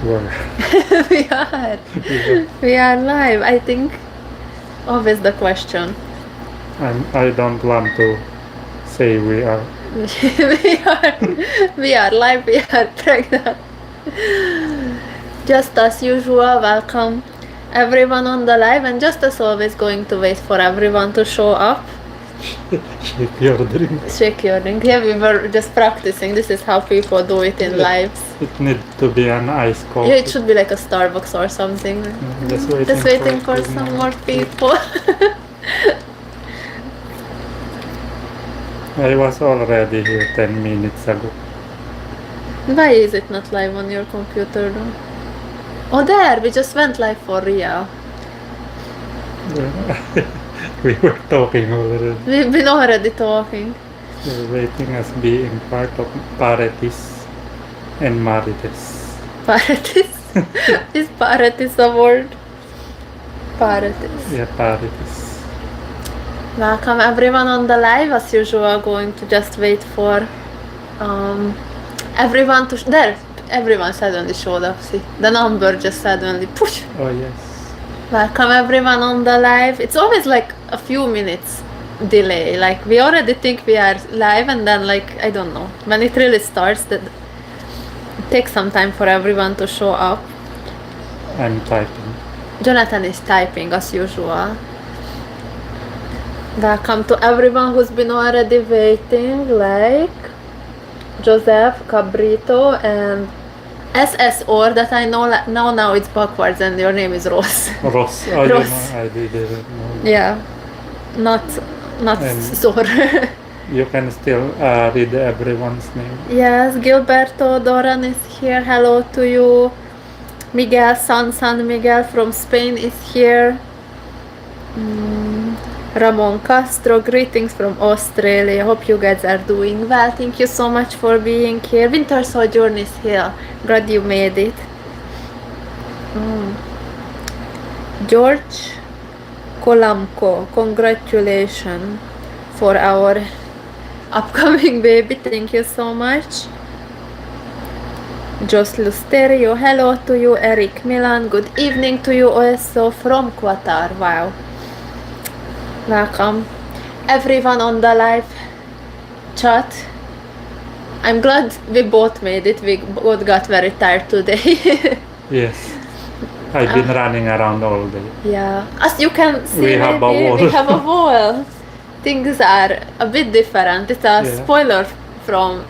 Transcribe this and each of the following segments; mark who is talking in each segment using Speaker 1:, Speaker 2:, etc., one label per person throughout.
Speaker 1: Where?
Speaker 2: we are. We are live. I think always the question.
Speaker 1: I don't want to say we are.
Speaker 2: we are live. We are pregnant. Just as usual, welcome everyone on the live, and just as always, going to wait for everyone to show up.
Speaker 1: Shake your drink.
Speaker 2: Shake your drink. Yeah, we were just practicing. This is how people do it in lives.
Speaker 1: It needs to be an ice coffee.
Speaker 2: Yeah, it should be like a Starbucks or something.
Speaker 1: Just
Speaker 2: waiting for some more people.
Speaker 1: I was already here 10 minutes ago.
Speaker 2: Why is it not live on your computer though? Oh, there! We just went live for real.
Speaker 1: We were talking already.
Speaker 2: We've been already talking.
Speaker 1: We're waiting as being part of Paretis and Marites.
Speaker 2: Paretis? Is Paretis a word? Paretis.
Speaker 1: Yeah, Paretis.
Speaker 2: Welcome everyone on the live. As usual, going to just wait for everyone to... There! Everyone suddenly showed up. See? The number just suddenly push.
Speaker 1: Oh, yes.
Speaker 2: Welcome everyone on the live. It's always like a few minutes delay. Like we already think we are live, and then like I don't know, when it really starts, that it takes some time for everyone to show up.
Speaker 1: I'm typing.
Speaker 2: Jonathan is typing as usual. Welcome to everyone who's been already waiting, like Joseph, Cabrito, and SSO that I know now it's backwards, and your name is Rosa.
Speaker 1: Rosa. Oh,
Speaker 2: Rosa.
Speaker 1: You know, I didn't know.
Speaker 2: Yeah, not Sor.
Speaker 1: You can still read everyone's name.
Speaker 2: Yes, Gilberto Doran is here. Hello to you. Miguel San Miguel from Spain is here. Ramon Castro, greetings from Australia. Hope you guys are doing well. Thank you so much for being here. Winter Sojourn is here. Glad you made it. George Kolamko, congratulations for our upcoming baby. Thank you so much. Jos Lusterio, hello to you. Eric Milan, good evening to you also from Qatar. Wow. Welcome everyone on the live chat. I'm glad we both made it. We both got very tired today.
Speaker 1: Yes. I've been running around all day.
Speaker 2: Yeah. As you can see,
Speaker 1: We have a wall.
Speaker 2: we have a wall. Things are a bit different. It's a spoiler from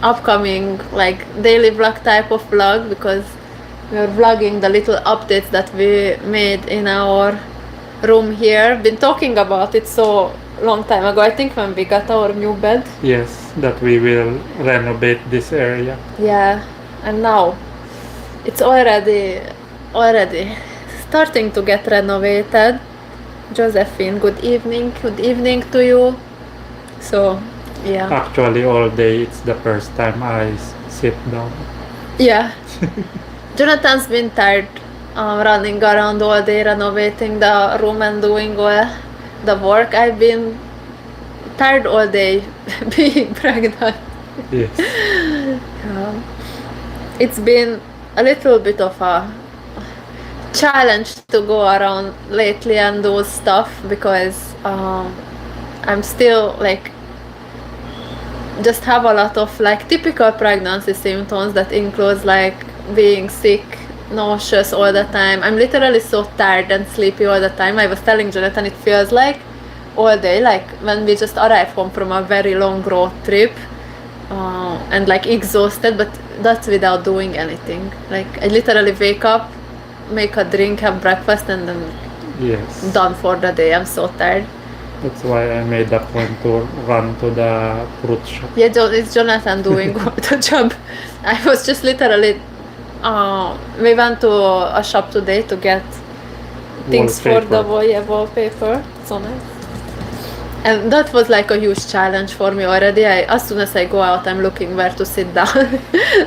Speaker 2: upcoming like daily vlog type of vlog, because we're vlogging the little updates that we made in our room here. Been talking about it so long time ago, I think when we got our new bed.
Speaker 1: Yes, that we will renovate this area.
Speaker 2: Yeah, and now it's already starting to get renovated. Josephine, good evening to you. So yeah,
Speaker 1: Actually all day it's the first time I sit down.
Speaker 2: yeah. Jonathan's been tired running around all day renovating the room and doing all the work. I've been tired all day being pregnant.
Speaker 1: Yes.
Speaker 2: It's been a little bit of a challenge to go around lately and do stuff, because I'm still like just have a lot of like typical pregnancy symptoms that includes like being sick, nauseous all the time. I'm literally so tired and sleepy all the time. I was telling Jonathan it feels like all day, like when we just arrived home from a very long road trip, and like exhausted, but that's without doing anything. Like I literally wake up, make a drink, have breakfast, and then done for the day. I'm so tired.
Speaker 1: That's why I made a point to run to the fruit shop.
Speaker 2: Yeah, it's Jonathan doing the job. I was just literally we went to a shop today to get things for the wallpaper. So nice. And that was like a huge challenge for me already. As soon as I go out, I'm looking where to sit down.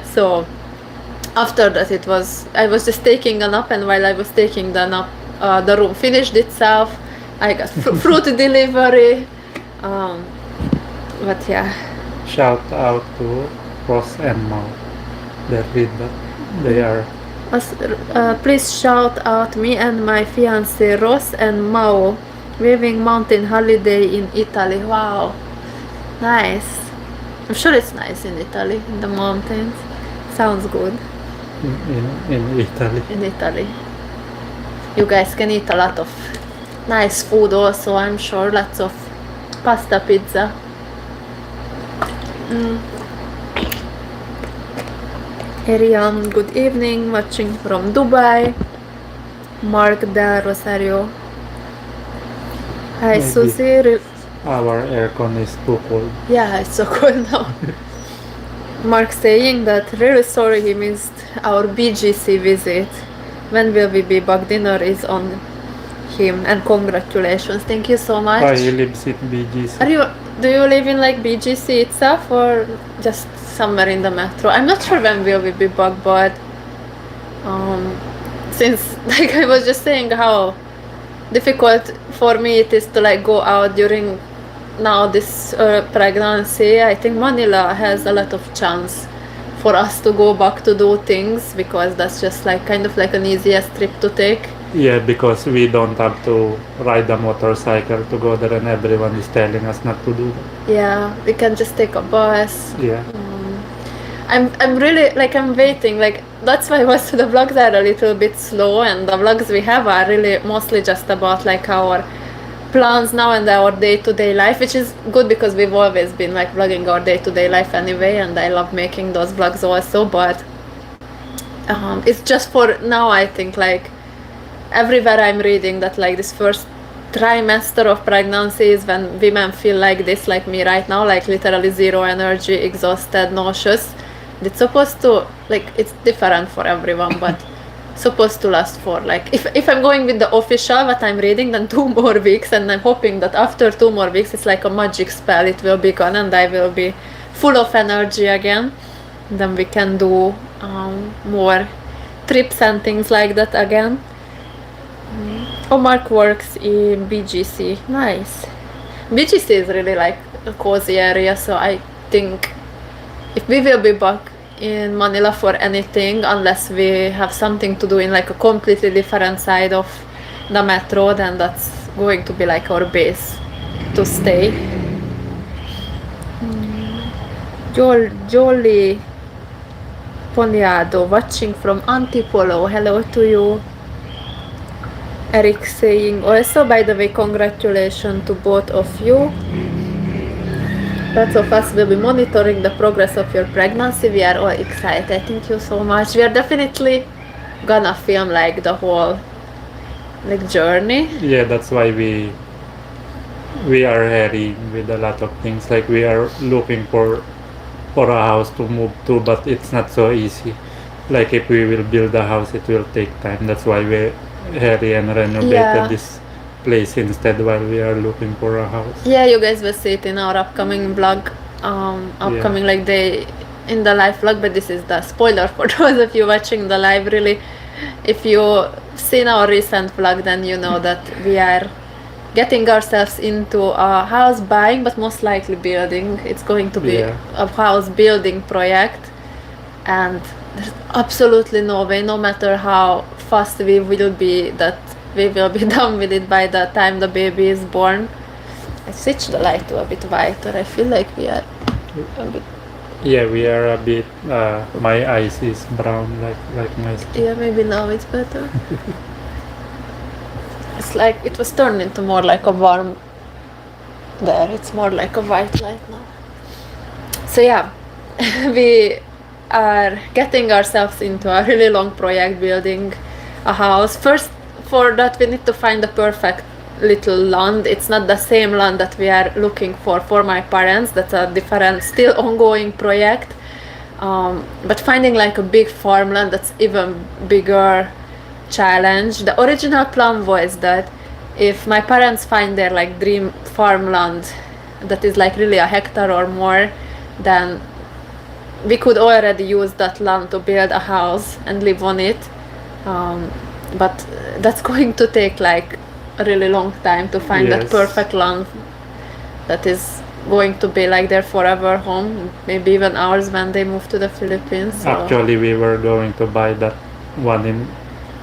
Speaker 2: So after that, I was just taking a nap, and while I was taking the nap, the room finished itself. I got fruit delivery. But yeah.
Speaker 1: Shout out to Ross and Mal. They are
Speaker 2: Please shout out me and my fiance Rosa and Mao waving mountain holiday in Italy. Wow, nice. I'm sure it's nice in Italy, in the mountains. Sounds good.
Speaker 1: In Italy.
Speaker 2: In Italy. You guys can eat a lot of nice food also, I'm sure. Lots of pasta, pizza. Ariane, good evening, watching from Dubai. Mark Del Rosario. Hi,
Speaker 1: Maybe.
Speaker 2: Susie.
Speaker 1: Our aircon is too cold.
Speaker 2: Yeah, it's so cold now. Mark saying that really sorry he missed our BGC visit. When will we be back? Dinner is on him, and congratulations. Thank you so much.
Speaker 1: He lives in BGC.
Speaker 2: Do you live in like BGC itself or just somewhere in the metro? I'm not sure when will we be back, but since like I was just saying how difficult for me it is to like go out during now this pregnancy, I think Manila has a lot of chance for us to go back to do things because that's just like kind of like an easiest trip to take.
Speaker 1: Yeah, because we don't have to ride a motorcycle to go there and everyone is telling us not to do that.
Speaker 2: Yeah, we can just take a bus.
Speaker 1: Yeah.
Speaker 2: I'm really like I'm waiting, like that's why also the vlogs are a little bit slow, and the vlogs we have are really mostly just about like our plans now and our day-to-day life, which is good because we've always been like vlogging our day-to-day life anyway, and I love making those vlogs also, but it's just for now. I think like everywhere I'm reading that like this first trimester of pregnancy is when women feel like this, like me right now, like literally zero energy, exhausted, nauseous. It's supposed to like, it's different for everyone, but supposed to last for like, if I'm going with the official what I'm reading, then 2 more weeks, and I'm hoping that after 2 more weeks it's like a magic spell, it will be gone and I will be full of energy again. Then we can do more trips and things like that again. Mark works in BGC. Nice. BGC is really like a cozy area, so I think if we will be back in Manila for anything, unless we have something to do in like a completely different side of the metro, then that's going to be like our base to stay. Jolie Poniado watching from Antipolo. Hello to you. Eric saying also, by the way, congratulations to both of you. Lots of us will be monitoring the progress of your pregnancy. We are all excited. Thank you so much. We are definitely gonna film like the whole like journey.
Speaker 1: Yeah, that's why we are hurrying with a lot of things. Like we are looking for a house to move to, but it's not so easy. Like if we will build a house, it will take time. That's why we hurry and renovated this place instead while we are looking for a house.
Speaker 2: Yeah, you guys will see it in our upcoming vlog, like day in the live vlog, but this is the spoiler for those of you watching the live. Really, if you seen our recent vlog, then you know that we are getting ourselves into a house buying, but most likely building. It's going to be a house building project, and there's absolutely no way, no matter how fast we will be, that we will be done with it by the time the baby is born. I switched the light to a bit whiter. I feel like we are a bit...
Speaker 1: Yeah, we are a bit... my eyes is brown like my skin.
Speaker 2: Yeah, maybe now it's better. It's like it was turned into more like a warm... There, it's more like a white light now. So yeah, we are getting ourselves into a really long project building a house. First, for that we need to find the perfect little land. It's not the same land that we are looking for my parents. That's a different, still ongoing project. But finding like a big farmland, that's even bigger challenge. The original plan was that if my parents find their like dream farmland that is like really a hectare or more, then we could already use that land to build a house and live on it. But that's going to take like a really long time to find that perfect land that is going to be like their forever home, maybe even ours when they move to the Philippines. So.
Speaker 1: Actually, we were going to buy that one in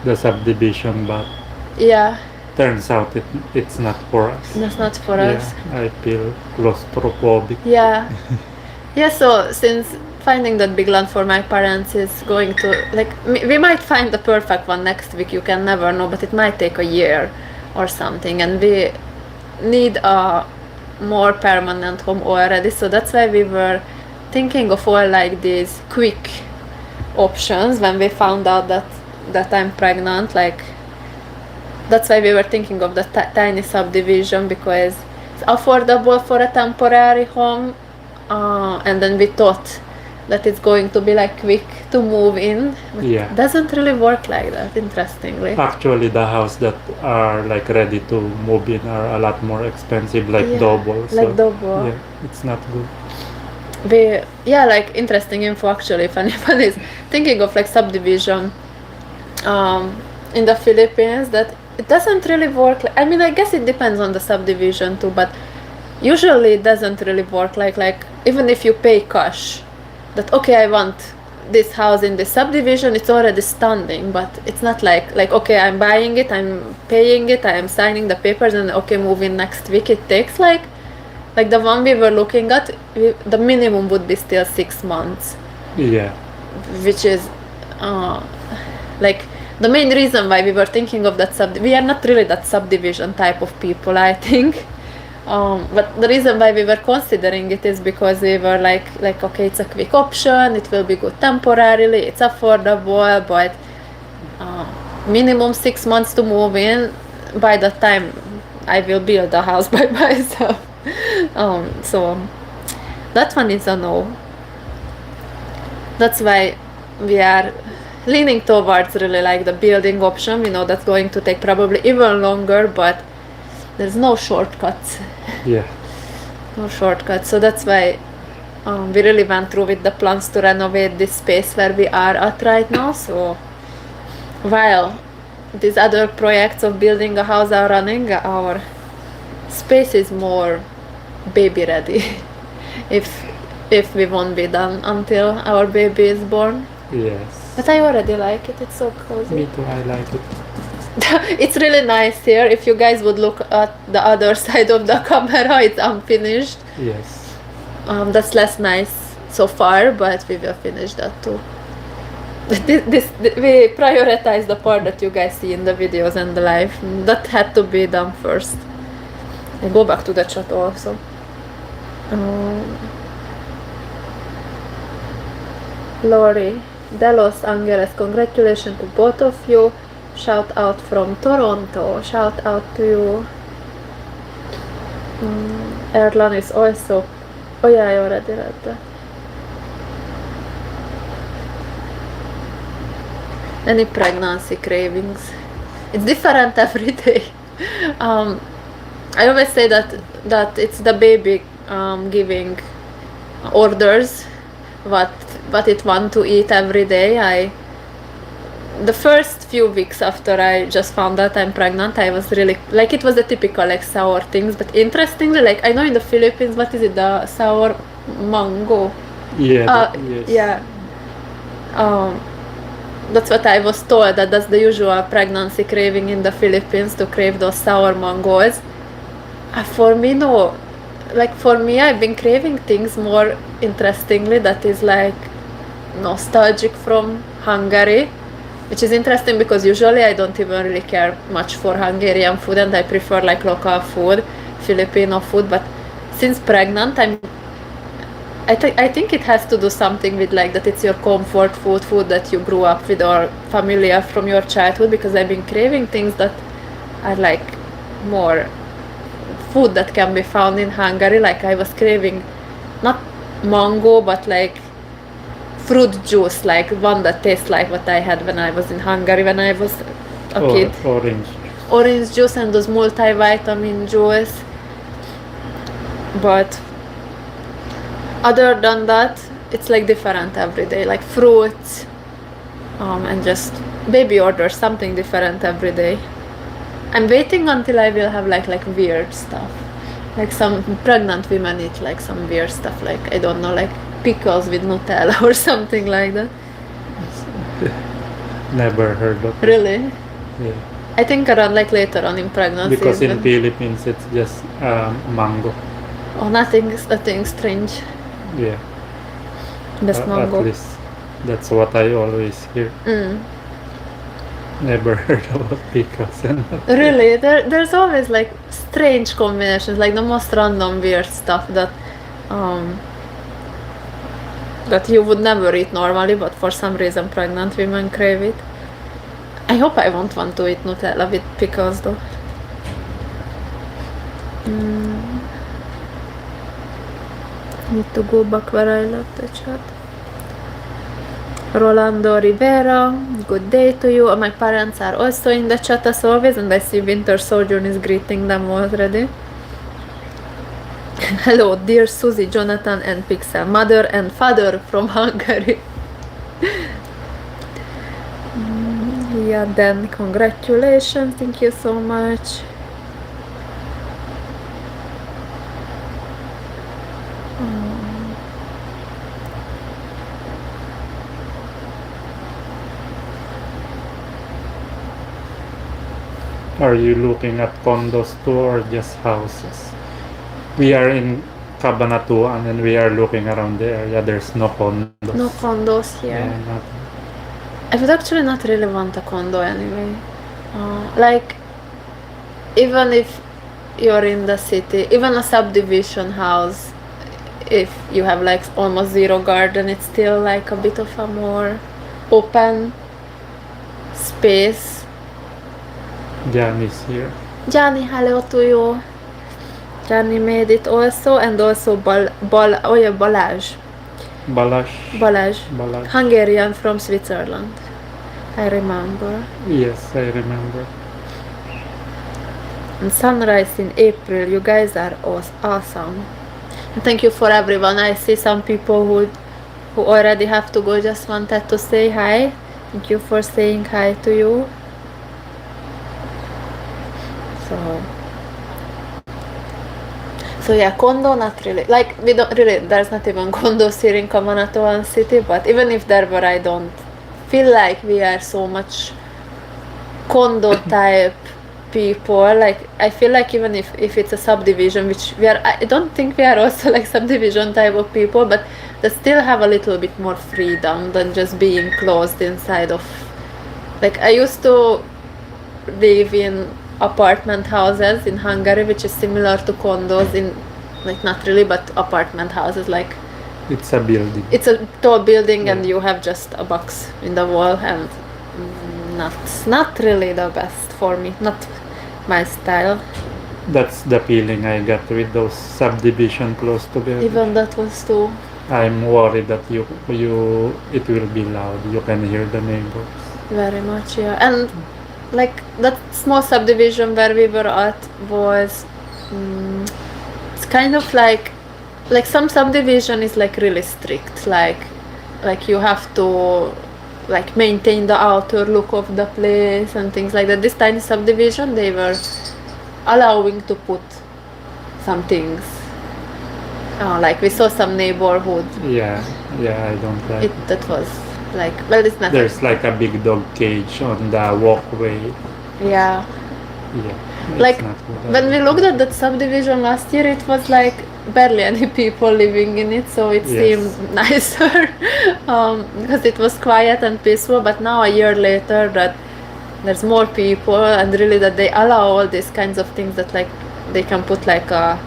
Speaker 1: the subdivision, but
Speaker 2: Yeah,
Speaker 1: turns out it's not for us.
Speaker 2: that's not for
Speaker 1: Yeah,
Speaker 2: us.
Speaker 1: I feel claustrophobic.
Speaker 2: Yeah. Yeah, so since finding that big land for my parents is going to, like, we might find the perfect one next week, you can never know, but it might take a year or something, and we need a more permanent home already, so that's why we were thinking of all like these quick options when we found out that I'm pregnant. Like, that's why we were thinking of the tiny subdivision, because it's affordable for a temporary home, and then we thought that it's going to be like quick to move in, but
Speaker 1: Yeah.
Speaker 2: it doesn't really work like that, interestingly.
Speaker 1: Actually, the house that are like ready to move in are a lot more expensive, like
Speaker 2: Yeah,
Speaker 1: double.
Speaker 2: like double.
Speaker 1: Yeah, it's not good.
Speaker 2: Like interesting info actually, if anyone is thinking of like subdivision in the Philippines, that it doesn't really work. I mean, I guess it depends on the subdivision too, but usually it doesn't really work like even if you pay cash, that okay, I want this house in this subdivision, it's already standing, but it's not like okay, I'm buying it, I'm paying it, I'm signing the papers, and okay, move in next week. It takes like the one we were looking at, the minimum would be still 6 months,
Speaker 1: Yeah,
Speaker 2: which is like the main reason why we were thinking of that we are not really that subdivision type of people, I think. But the reason why we were considering it is because we were like okay, it's a quick option, it will be good temporarily, it's affordable, but minimum 6 months to move in. By that time I will build a house by myself. So that one is a no. That's why we are leaning towards really like the building option. We know that's going to take probably even longer, but there's no shortcuts.
Speaker 1: yeah,
Speaker 2: No shortcuts. So that's why we really went through with the plans to renovate this space where we are at right now. So while these other projects of building a house are running, our space is more baby ready. if we won't be done until our baby is born.
Speaker 1: yes.
Speaker 2: But I already like it. It's so cozy.
Speaker 1: Me too, I like it.
Speaker 2: It's really nice here. If you guys would look at the other side of the camera, it's unfinished.
Speaker 1: Yes.
Speaker 2: That's less nice so far, but we will finish that too. We prioritize the part that you guys see in the videos and the live. That had to be done first. I go back to the chat also. Lori, Delos Angeles, congratulations to both of you. Shout out from Toronto. Shout out to you. Erlan is also. Oh yeah, I already read that. Any pregnancy cravings? It's different every day. I always say that it's the baby giving orders what it want to eat every day. The first few weeks after I just found out I'm pregnant, I was really like, it was the typical like sour things, but interestingly, like I know in the Philippines, what is it, the sour mango?
Speaker 1: Yeah, yes.
Speaker 2: Yeah. That's what I was told, that's the usual pregnancy craving in the Philippines, to crave those sour mangoes. For me, no. Like for me, I've been craving things more interestingly that is like nostalgic from Hungary, which is interesting because usually I don't even really care much for Hungarian food, and I prefer like local food, Filipino food. But since pregnant, I think it has to do something with like that it's your comfort food that you grew up with or familiar from your childhood, because I've been craving things that are like more food that can be found in Hungary. Like I was craving not mango but like fruit juice, like one that tastes like what I had when I was in Hungary when I was a kid. Orange juice and those multivitamin juice. But other than that, it's like different every day, like fruits, and just baby orders something different every day. I'm waiting until I will have like weird stuff, like some pregnant women eat like some weird stuff, like I don't know, like pickles with Nutella or something like that.
Speaker 1: Never heard of it.
Speaker 2: Really?
Speaker 1: Yeah.
Speaker 2: I think around like later on in pregnancy.
Speaker 1: Because in Philippines it's just mango.
Speaker 2: Oh, nothing strange.
Speaker 1: Yeah.
Speaker 2: Just mango.
Speaker 1: At least that's what I always hear. Never heard about pickles and
Speaker 2: Really, there's always like strange combinations, like the most random weird stuff that that you would never eat normally, but for some reason pregnant women crave it. I hope I won't want to eat Nutella with pickles though. Need to go back where I left the chat. Rolando Rivera, good day to you. My parents are also in the chat as always, and I see Winter Sojourn is greeting them already. Hello, dear Susie, Jonathan, and Pixel, mother and father from Hungary. Yeah, then congratulations, thank you so much.
Speaker 1: Are you looking at condos too or just houses? We are in Cabanatuan and we are looking around the area. There's no condos.
Speaker 2: No condos here.
Speaker 1: Yeah, nothing.
Speaker 2: I would actually not really want a condo anyway. Like, even if you're in the city, even a subdivision house, if you have like almost zero garden, it's still like a bit of a more open space.
Speaker 1: Jan is here.
Speaker 2: Johnny, hello to you. Johnny made it also, and also Balázs.
Speaker 1: Balázs.
Speaker 2: Hungarian from Switzerland. I remember.
Speaker 1: Yes, I remember.
Speaker 2: And sunrise in April. You guys are awesome. And thank you for everyone. I see some people who already have to go. Just wanted to say hi. Thank you for saying hi to you. So yeah, condo not really. Like we don't really. There's not even condos here in Cabanatuan city. But even if there were, I don't feel like we are so much condo type people. Like I feel like even if it's a subdivision, which we are, I don't think we are also like subdivision type of people, but they still have a little bit more freedom than just being closed inside of. Like I used to live in apartment houses in Hungary, which is similar to condos in, like not really, but apartment houses. Like
Speaker 1: it's a building.
Speaker 2: It's a tall building, and you have just a box in the wall, and not really the best for me. Not my style.
Speaker 1: That's the feeling I got with those subdivision close together.
Speaker 2: Even that was too.
Speaker 1: I'm worried that it will be loud. You can hear the neighbors.
Speaker 2: Very much, yeah. And like that small subdivision where we were at was, it's kind of like some subdivision is like really strict. Like you have to like maintain the outer look of the place and things like that. This tiny subdivision, they were allowing to put some things. Like we saw some neighborhood.
Speaker 1: Yeah, I don't like
Speaker 2: it. That was like, well, it's not.
Speaker 1: There's like a big dog cage on the walkway.
Speaker 2: Yeah.
Speaker 1: Yeah.
Speaker 2: Like when we looked at that subdivision last year, it was like barely any people living in it, so it seemed nicer because it was quiet and peaceful. But now a year later, that there's more people, and really that they allow all these kinds of things, that like they can put like a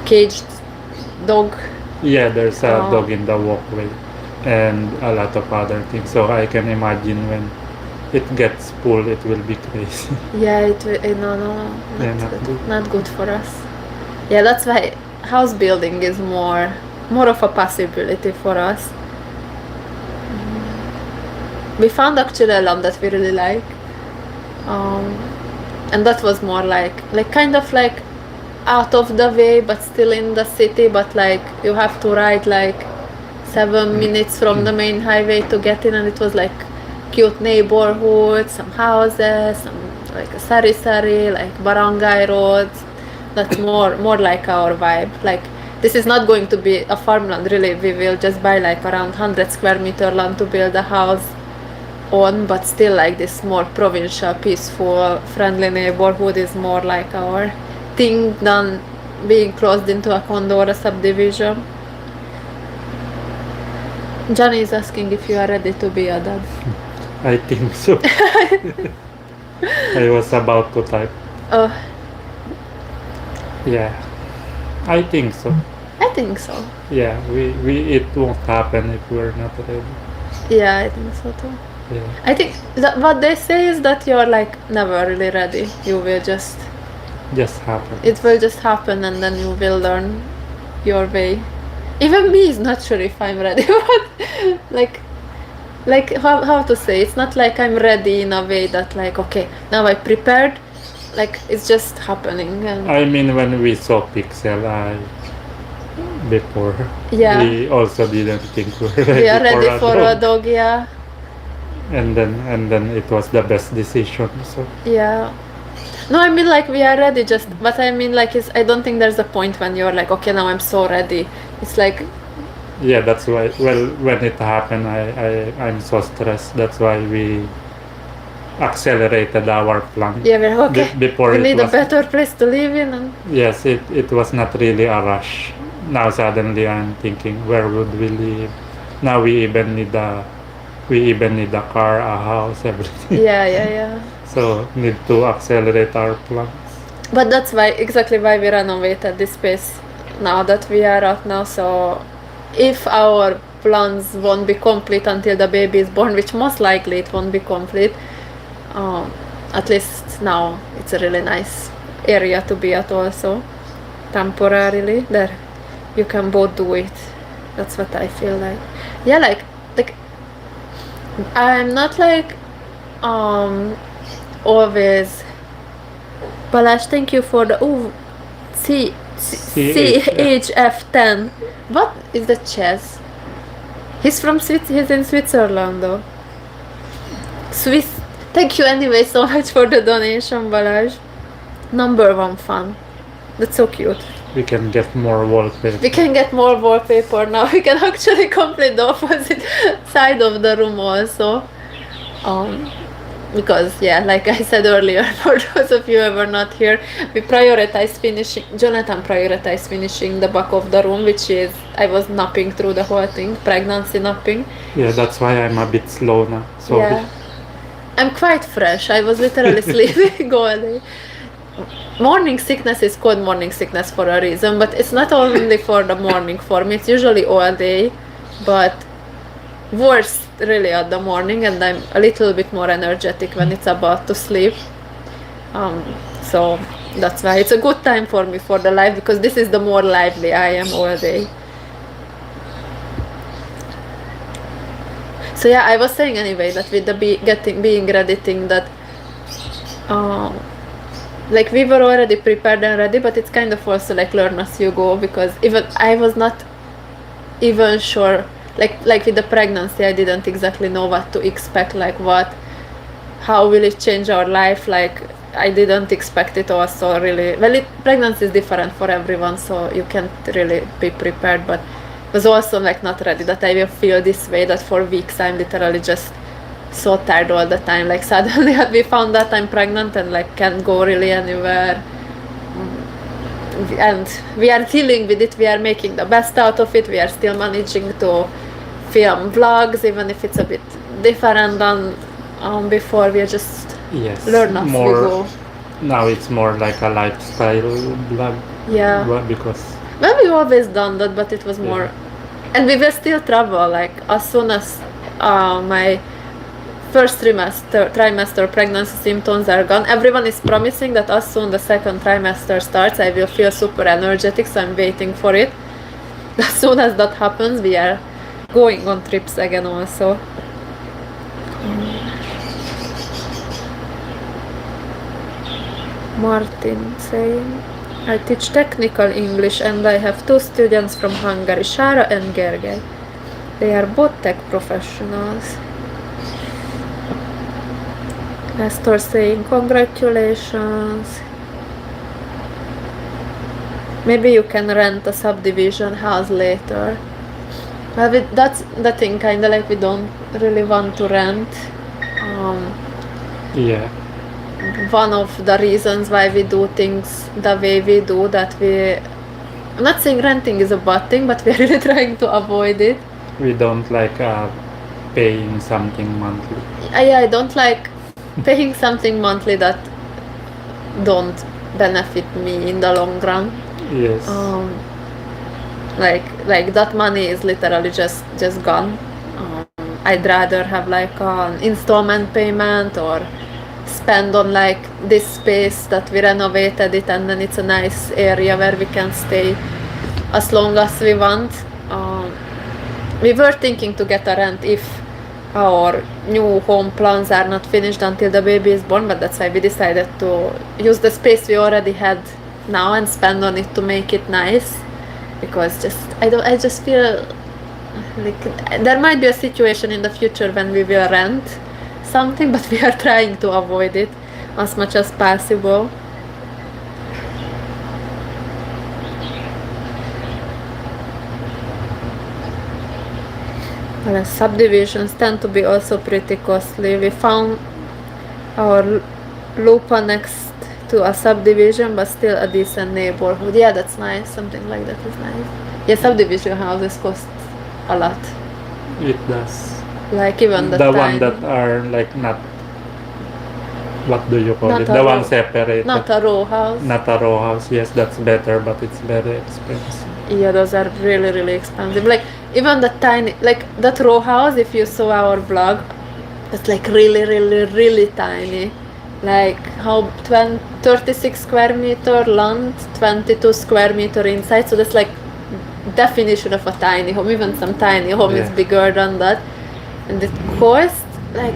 Speaker 2: caged dog.
Speaker 1: Yeah, there's a dog in the walkway and a lot of other things. So I can imagine when it gets full, it will be crazy.
Speaker 2: Yeah, not good for us. Yeah, that's why house building is more of a possibility for us. We found actually a land that we really like, and that was more like kind of like out of the way, but still in the city. But like you have to ride like 7 minutes from the main highway to get in, and it was like cute neighborhood, some houses, some like a sari like barangay roads. That's more like our vibe. Like this is not going to be a farmland really. We will just buy like around 100 square meter land to build a house own, but still like this more provincial, peaceful, friendly neighborhood is more like our thing than being closed into a condo or a subdivision. Johnny is asking if you are ready to be a dad.
Speaker 1: I think so. I was about to type.
Speaker 2: Oh,
Speaker 1: Yeah, I think so.
Speaker 2: I think so.
Speaker 1: Yeah, it won't happen if we're not ready.
Speaker 2: Yeah, I think so too.
Speaker 1: Yeah,
Speaker 2: I think that what they say is that you're like never really ready. You will just,
Speaker 1: just happen.
Speaker 2: it will just happen and then you will learn your way. Even me is not sure if I'm ready, but like how to say, it's not like I'm ready in a way that like, okay, now I prepared, like it's just happening. And
Speaker 1: I mean, when we saw Pixel before,
Speaker 2: Yeah.
Speaker 1: we also didn't think we were ready,
Speaker 2: we are ready for a
Speaker 1: dog.
Speaker 2: dog, yeah.
Speaker 1: And then it was the best decision. So
Speaker 2: Yeah. No, I mean like we are ready, just but I mean like I don't think there's a point when you're like, okay, now I'm so ready. It's like,
Speaker 1: yeah, that's why. Well, when it happened, I'm so stressed. That's why we accelerated our plan.
Speaker 2: yeah, we're okay.
Speaker 1: Before
Speaker 2: We
Speaker 1: it
Speaker 2: need a
Speaker 1: was,
Speaker 2: better place to live in, and
Speaker 1: yes, it was not really a rush. Now suddenly I'm thinking, where would we live? Now we even need a car, a house, everything.
Speaker 2: yeah.
Speaker 1: So need to accelerate our plans.
Speaker 2: But that's exactly why we renovated this space now that we are out now. So if our plans won't be complete until the baby is born, which most likely it won't be complete, at least now it's a really nice area to be at also, temporarily. There you can both do it. That's what I feel like. Yeah, like I'm not like always. Balázs, thank you for the CHF10. What is the chess? He's from he's in Switzerland though. Swiss. Thank you anyway so much for the donation, Balázs. Number one fan. That's so cute.
Speaker 1: We can get more wallpaper.
Speaker 2: We can get more wallpaper now. We can actually complete the opposite side of the room also. Because yeah, like I said earlier, for those of you who were not here, we prioritize finishing. Jonathan prioritized finishing the back of the room, which is I was napping through the whole thing, pregnancy napping.
Speaker 1: Yeah, that's why I'm a bit slow now. So
Speaker 2: Yeah, I'm quite fresh. I was literally sleeping all day. Morning sickness is called morning sickness for a reason, but it's not only for the morning for me. It's usually all day, but worse really at the morning, and I'm a little bit more energetic when it's about to sleep. So that's why it's a good time for me for the live, because this is the more lively I am all day. So yeah, I was saying anyway that with the being ready thing, that like we were already prepared and ready, but it's kind of also like learn as you go, because even I was not even sure, like with the pregnancy, I didn't exactly know what to expect, like how will it change our life. Like I didn't expect it also really well. Pregnancy is different for everyone, so you can't really be prepared, but was also like not ready that I will feel this way, that for weeks I'm literally just so tired all the time. Like suddenly we found that I'm pregnant and like can't go really anywhere, and we are dealing with it. We are making the best out of it. We are still managing to film vlogs, even if it's a bit different than before. We are just learn as we go.
Speaker 1: Now it's more like a lifestyle vlog.
Speaker 2: Yeah,
Speaker 1: because
Speaker 2: well, we've always done that, but it was more, and we will still travel. Like as soon as my first trimester pregnancy symptoms are gone, everyone is promising that as soon the second trimester starts, I will feel super energetic, so I'm waiting for it. As soon as that happens, we are going on trips again also. Martin saying, I teach technical English and I have 2 students from Hungary, Sara and Gergely. They are both tech professionals. Nestor saying, congratulations. Maybe you can rent a subdivision house later. Well, that's the thing, kinda like we don't really want to rent.
Speaker 1: Yeah.
Speaker 2: One of the reasons why we do things the way we do, that I'm not saying renting is a bad thing, but we're really trying to avoid it.
Speaker 1: We don't like paying something monthly.
Speaker 2: I don't like paying something monthly that don't benefit me in the long run.
Speaker 1: Yes.
Speaker 2: Like that money is literally just gone. I'd rather have like an installment payment, or spend on like this space that we renovated it, and then it's a nice area where we can stay as long as we want. We were thinking to get a rent if our new home plans are not finished until the baby is born, but that's why we decided to use the space we already had now and spend on it to make it nice. Because I just feel like there might be a situation in the future when we will rent something, but we are trying to avoid it as much as possible. Well, subdivisions tend to be also pretty costly. We found our lupa next to a subdivision, but still a decent neighborhood. Yeah, that's nice. Something like that is nice. Yeah, subdivision houses cost a lot.
Speaker 1: It does.
Speaker 2: Like even
Speaker 1: the one that are like not, what do you call
Speaker 2: Not
Speaker 1: it?
Speaker 2: a
Speaker 1: The
Speaker 2: row.
Speaker 1: one separated.
Speaker 2: Not a row house.
Speaker 1: Not a row house. Yes, that's better, but it's very expensive.
Speaker 2: Yeah, those are really, really expensive. Like even the tiny, like that row house, if you saw our vlog, it's like really, really, really tiny. Like how 36 square meter land, 22 square meter inside. So that's like definition of a tiny home. Even some tiny home is
Speaker 1: Yeah.
Speaker 2: bigger than that, and it costs like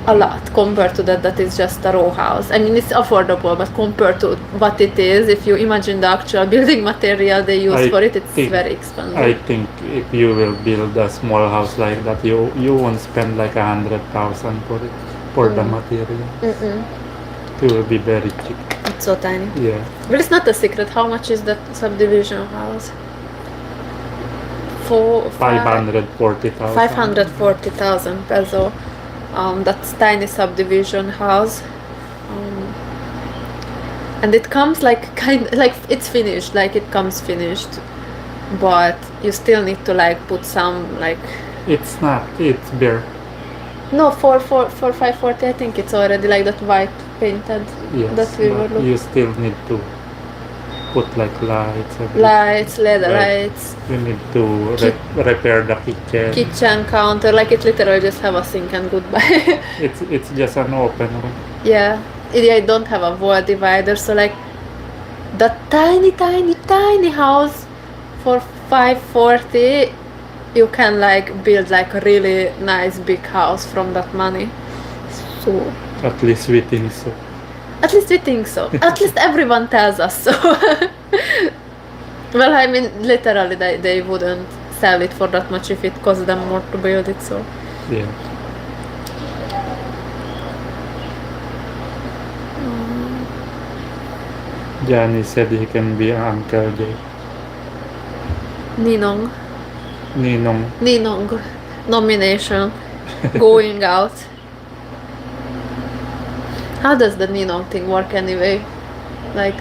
Speaker 2: a lot compared to that is just a row house. I mean, it's affordable, but compared to what it is, if you imagine the actual building material they use for it, it's very expensive.
Speaker 1: I think if you will build a small house like that, you won't spend like 100,000 for it, for the material. It will be very cheap.
Speaker 2: It's so tiny.
Speaker 1: Yeah.
Speaker 2: But it's not a secret. How much is that subdivision house?
Speaker 1: 540,000.
Speaker 2: 540,000 peso. That's tiny subdivision house. And it comes like it's finished, like it comes finished, but you still need to like put some like.
Speaker 1: It's not. It's bare.
Speaker 2: No, for 540, I think it's already like that white painted.
Speaker 1: Yes.
Speaker 2: That we were
Speaker 1: But
Speaker 2: looking.
Speaker 1: you still need to put like lights. Everything.
Speaker 2: Lights, LED
Speaker 1: Like,
Speaker 2: lights,
Speaker 1: You need to repair the kitchen.
Speaker 2: kitchen counter. Like it literally just have a sink and goodbye.
Speaker 1: It's just an open room.
Speaker 2: Yeah, I don't have a wall divider, so like the tiny house for 540, you can like build like a really nice big house from that money. So
Speaker 1: At least we think so.
Speaker 2: at least we think so. At least everyone tells us so. Well, I mean, literally, they wouldn't sell it for that much if it cost them more to build it. So
Speaker 1: Yeah. Johnny said he can be Uncle Jay.
Speaker 2: Ninong
Speaker 1: Ninong.
Speaker 2: nomination going out. How does the Ninong thing work anyway? Like,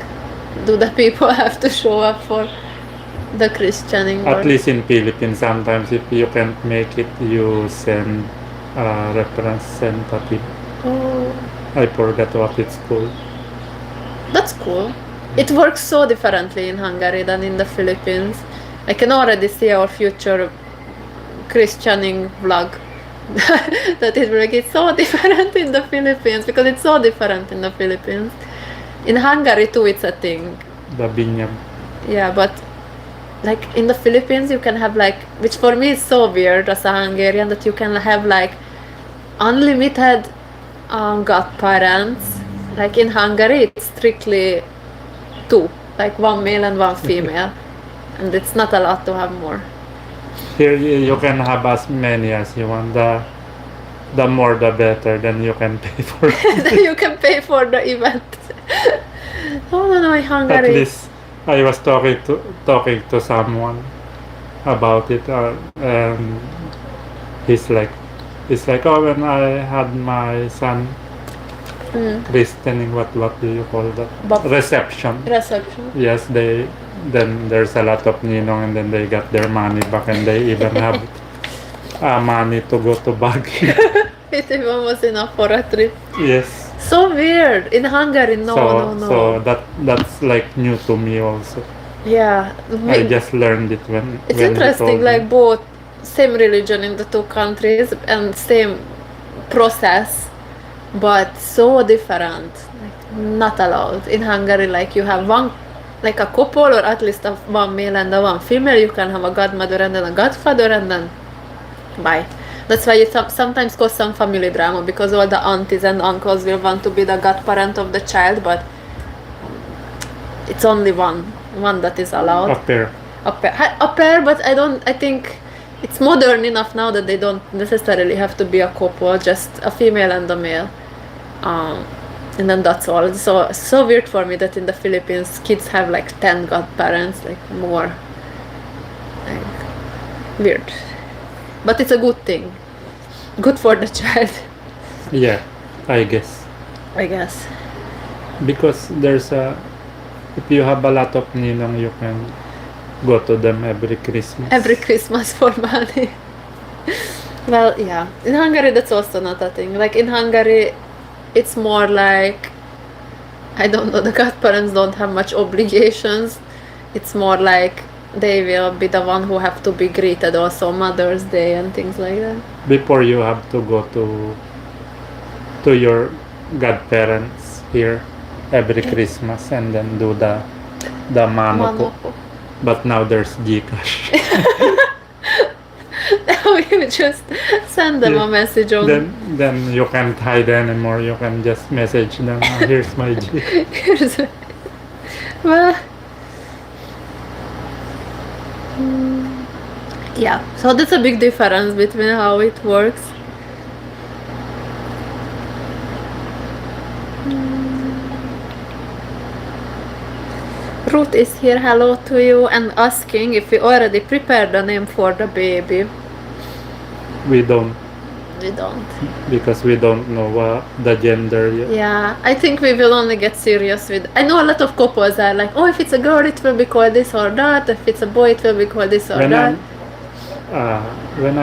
Speaker 2: do the people have to show up for the christening?
Speaker 1: At least in Philippines, sometimes if you can't make it, you send a representative.
Speaker 2: Oh,
Speaker 1: I forgot what it's called.
Speaker 2: that's cool. It works so differently in Hungary than in the Philippines. I can already see our future christening vlog. That it will get so different in the Philippines, because it's so different in the Philippines. In Hungary too, it's a thing.
Speaker 1: The binyag.
Speaker 2: Yeah, but like in the Philippines, you can have like, which for me is so weird as a Hungarian, that you can have like unlimited godparents. Like in Hungary, it's strictly two, like one male and one female, and it's not allowed to have more.
Speaker 1: Here you can have as many as you want. The more the better. Then you can pay for it.
Speaker 2: You can pay for the event. Oh no, in
Speaker 1: At
Speaker 2: Hungary.
Speaker 1: least I was talking to someone about it, and he's like, oh, when I had my son, christening. What do you call that? Reception.
Speaker 2: Reception.
Speaker 1: Yes, then there's a lot of ninong, and then they got their money back, and they even have money to go to Baguio.
Speaker 2: It even was enough for a trip.
Speaker 1: Yes.
Speaker 2: So weird. In Hungary, no.
Speaker 1: So that's like new to me also.
Speaker 2: Yeah.
Speaker 1: I just learned it when
Speaker 2: It's
Speaker 1: when
Speaker 2: interesting, like both same religion in the two countries and same process, but so different. Like not allowed. In Hungary, like you have one, like a couple or at least one male and one female. You can have a godmother and then a godfather, and then bye. That's why it sometimes cause some family drama, because all the aunties and uncles will want to be the godparent of the child, but it's only one that is allowed.
Speaker 1: A pair.
Speaker 2: A pair, but I think it's modern enough now that they don't necessarily have to be a couple, just a female and a male. And then that's all. So weird for me that in the Philippines kids have like 10 godparents, like more. Like, weird. But it's a good thing. Good for the child.
Speaker 1: Yeah, I guess. Because if you have a lot of ninong, you can go to them every Christmas.
Speaker 2: Every Christmas for money. Well, yeah. In Hungary, that's also not a thing. Like in Hungary, it's more like, I don't know, the godparents don't have much obligations. It's more like they will be the one who have to be greeted also Mother's Day and things like that.
Speaker 1: Before you have to go to your godparents here every Christmas and then do the mano po. But now there's Gcash.
Speaker 2: You just send them a message on.
Speaker 1: Then you can't hide anymore. You can just message them. Here's my G.
Speaker 2: Well, yeah. So that's a big difference between how it works. Ruth is here, hello to you, and asking if we already prepared a name for the baby.
Speaker 1: We don't. Because we don't know the gender yet.
Speaker 2: Yeah, I think we will only get serious with... I know a lot of couples are like, oh, if it's a girl it will be called this or that, if it's a boy it will be called this or that.
Speaker 1: When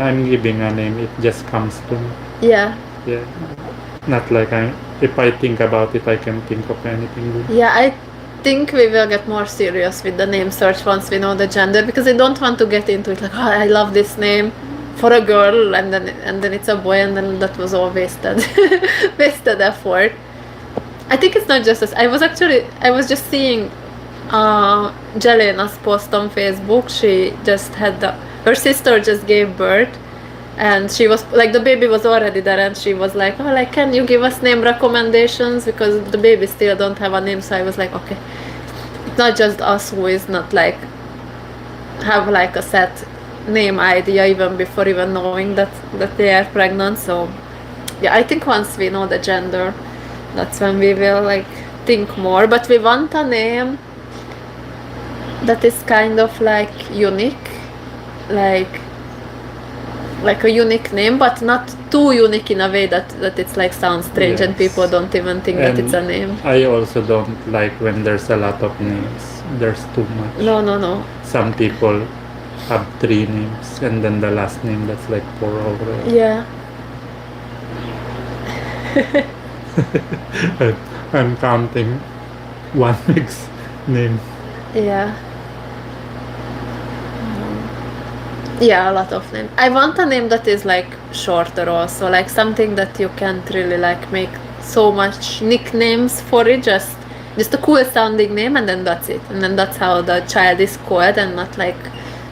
Speaker 1: I'm giving a name, it just comes to me.
Speaker 2: Yeah.
Speaker 1: Not like if I think about it, I can think of anything good.
Speaker 2: Yeah, I think we will get more serious with the name search once we know the gender, because I don't want to get into it like, oh, I love this name for a girl, and then it's a boy, and then that was all wasted effort. I think it's not just us. I was just seeing Jelena's post on Facebook. She just had her sister just gave birth, and she was like, the baby was already there, and she was like, oh, like, can you give us name recommendations, because the baby still don't have a name. So I was like, okay, it's not just us who is not like have like a set name idea even before even knowing that they are pregnant. So yeah, I think once we know the gender, that's when we will like think more. But we want a name that is kind of like unique, like a unique name, but not too unique in a way that it's like sounds strange. Yes. And people don't even think that it's a name.
Speaker 1: I also don't like when there's a lot of names. There's too much.
Speaker 2: No.
Speaker 1: Some people have 3 names, and then the last name, that's like 4 already.
Speaker 2: Yeah.
Speaker 1: I'm counting one next name.
Speaker 2: Yeah. Yeah, a lot of names. I want a name that is like shorter also, like something that you can't really like make so much nicknames for it, just a cool sounding name, and then that's it. And then that's how the child is called, and not like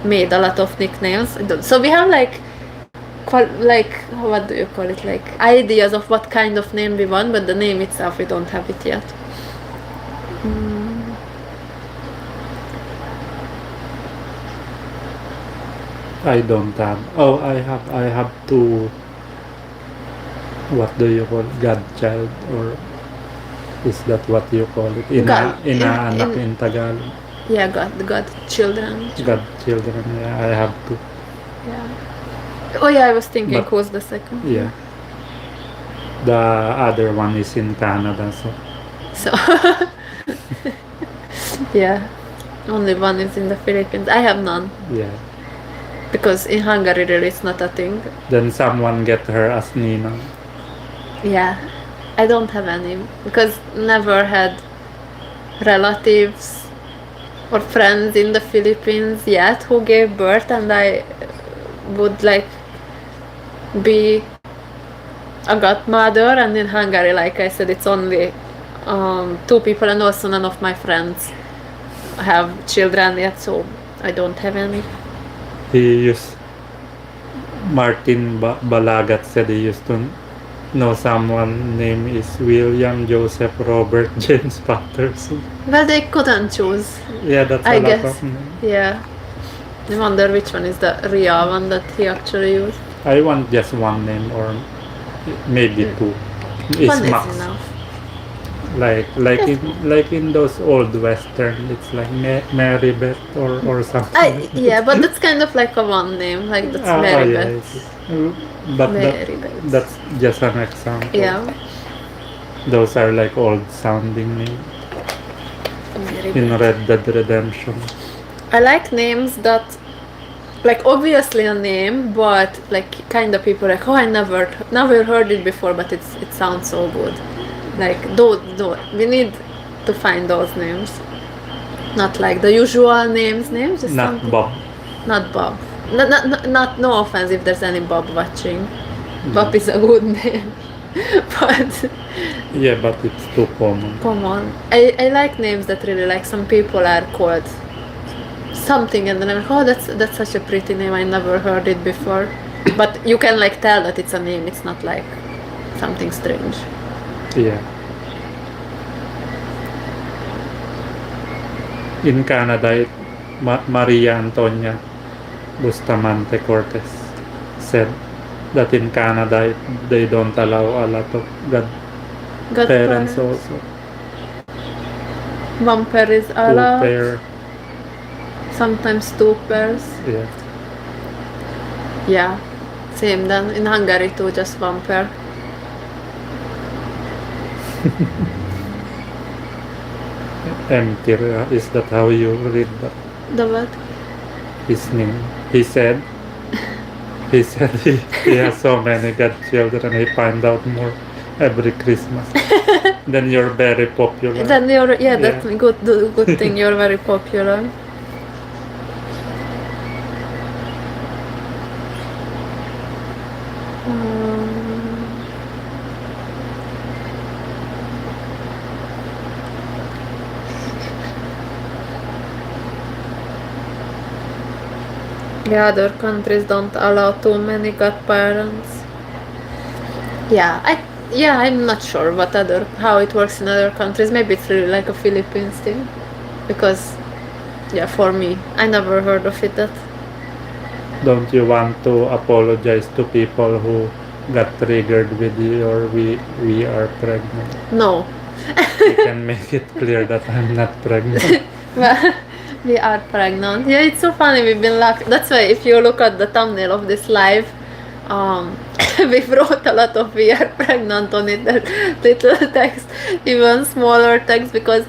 Speaker 2: made a lot of nicknames. So we have like what do you call it, like ideas of what kind of name we want, but the name itself we don't have it yet.
Speaker 1: I don't have. Oh, I have 2. What do you call it? Godchild, or is that what you call it? Inaanak in Tagalog.
Speaker 2: Yeah, godchildren.
Speaker 1: Godchildren, yeah, I have 2.
Speaker 2: Yeah. Oh yeah, I was thinking who's the second.
Speaker 1: Yeah. The other one is in Canada, so
Speaker 2: So yeah, only one is in the Philippines. I have none
Speaker 1: yeah.
Speaker 2: because in Hungary really it's not a thing.
Speaker 1: Then someone get her as Nina.
Speaker 2: Yeah, I don't have any because never had relatives or friends in the Philippines yet who gave birth, and I would like be a godmother. And in Hungary, like I said, it's only 2 people, and also none of my friends have children yet, so I don't have any.
Speaker 1: He used Martin Balagat said he used to know someone name is William Joseph Robert James Patterson.
Speaker 2: Well, they couldn't choose.
Speaker 1: Yeah, that's
Speaker 2: I
Speaker 1: a lot
Speaker 2: guess.
Speaker 1: of names.
Speaker 2: Yeah. I wonder which one is the real one that he actually used.
Speaker 1: I want just one name or maybe two. It's
Speaker 2: One
Speaker 1: max.
Speaker 2: is enough.
Speaker 1: Like in those old western, it's like Marybeth or something.
Speaker 2: Yeah, but that's kind of like a one name, like that's
Speaker 1: Oh,
Speaker 2: Mary
Speaker 1: yeah,
Speaker 2: Beth.
Speaker 1: but
Speaker 2: Mary Beth.
Speaker 1: that's just an example.
Speaker 2: Yeah.
Speaker 1: Those are like old sounding names.
Speaker 2: Mary
Speaker 1: In
Speaker 2: Beth.
Speaker 1: Red Dead Redemption.
Speaker 2: I like names that, like, obviously a name, but like kind of people like, oh, I never heard it before, but it sounds so good. Like those we need to find those names, not like the usual names. Just
Speaker 1: Not
Speaker 2: something.
Speaker 1: Bob.
Speaker 2: Not Bob. Not no offense if there's any Bob watching. Bob is a good name, but
Speaker 1: Yeah, but it's too common.
Speaker 2: come on. I like names that really, like, some people are called something and then I'm like, oh, that's such a pretty name, I never heard it before. But you can like tell that it's a name, it's not like something strange.
Speaker 1: Yeah. In Canada, Maria Antonia Bustamante Cortez said that in Canada they don't allow a lot of godparents also.
Speaker 2: One pair is allowed.
Speaker 1: 2 pair.
Speaker 2: Sometimes 2 pairs.
Speaker 1: Yeah.
Speaker 2: Yeah. Same then. In Hungary too, just 1 pair.
Speaker 1: Emtir, is that how you read that?
Speaker 2: The what?
Speaker 1: His name? He said he has so many godchildren, he find out more every Christmas. Then you're very popular.
Speaker 2: Then you're that's good thing you're very popular. Yeah, other countries don't allow too many godparents. I'm not sure how it works in other countries. Maybe it's really like a Philippines thing, because for me, I never heard of it. That
Speaker 1: don't you want to apologize to people who got triggered with you or we are pregnant?
Speaker 2: No.
Speaker 1: You can make it clear that I'm not pregnant.
Speaker 2: Well, we are pregnant. Yeah, it's so funny. We've been lucky. That's why if you look at the thumbnail of this live, we wrote a lot of "we are pregnant" on it. That little text, even smaller text, because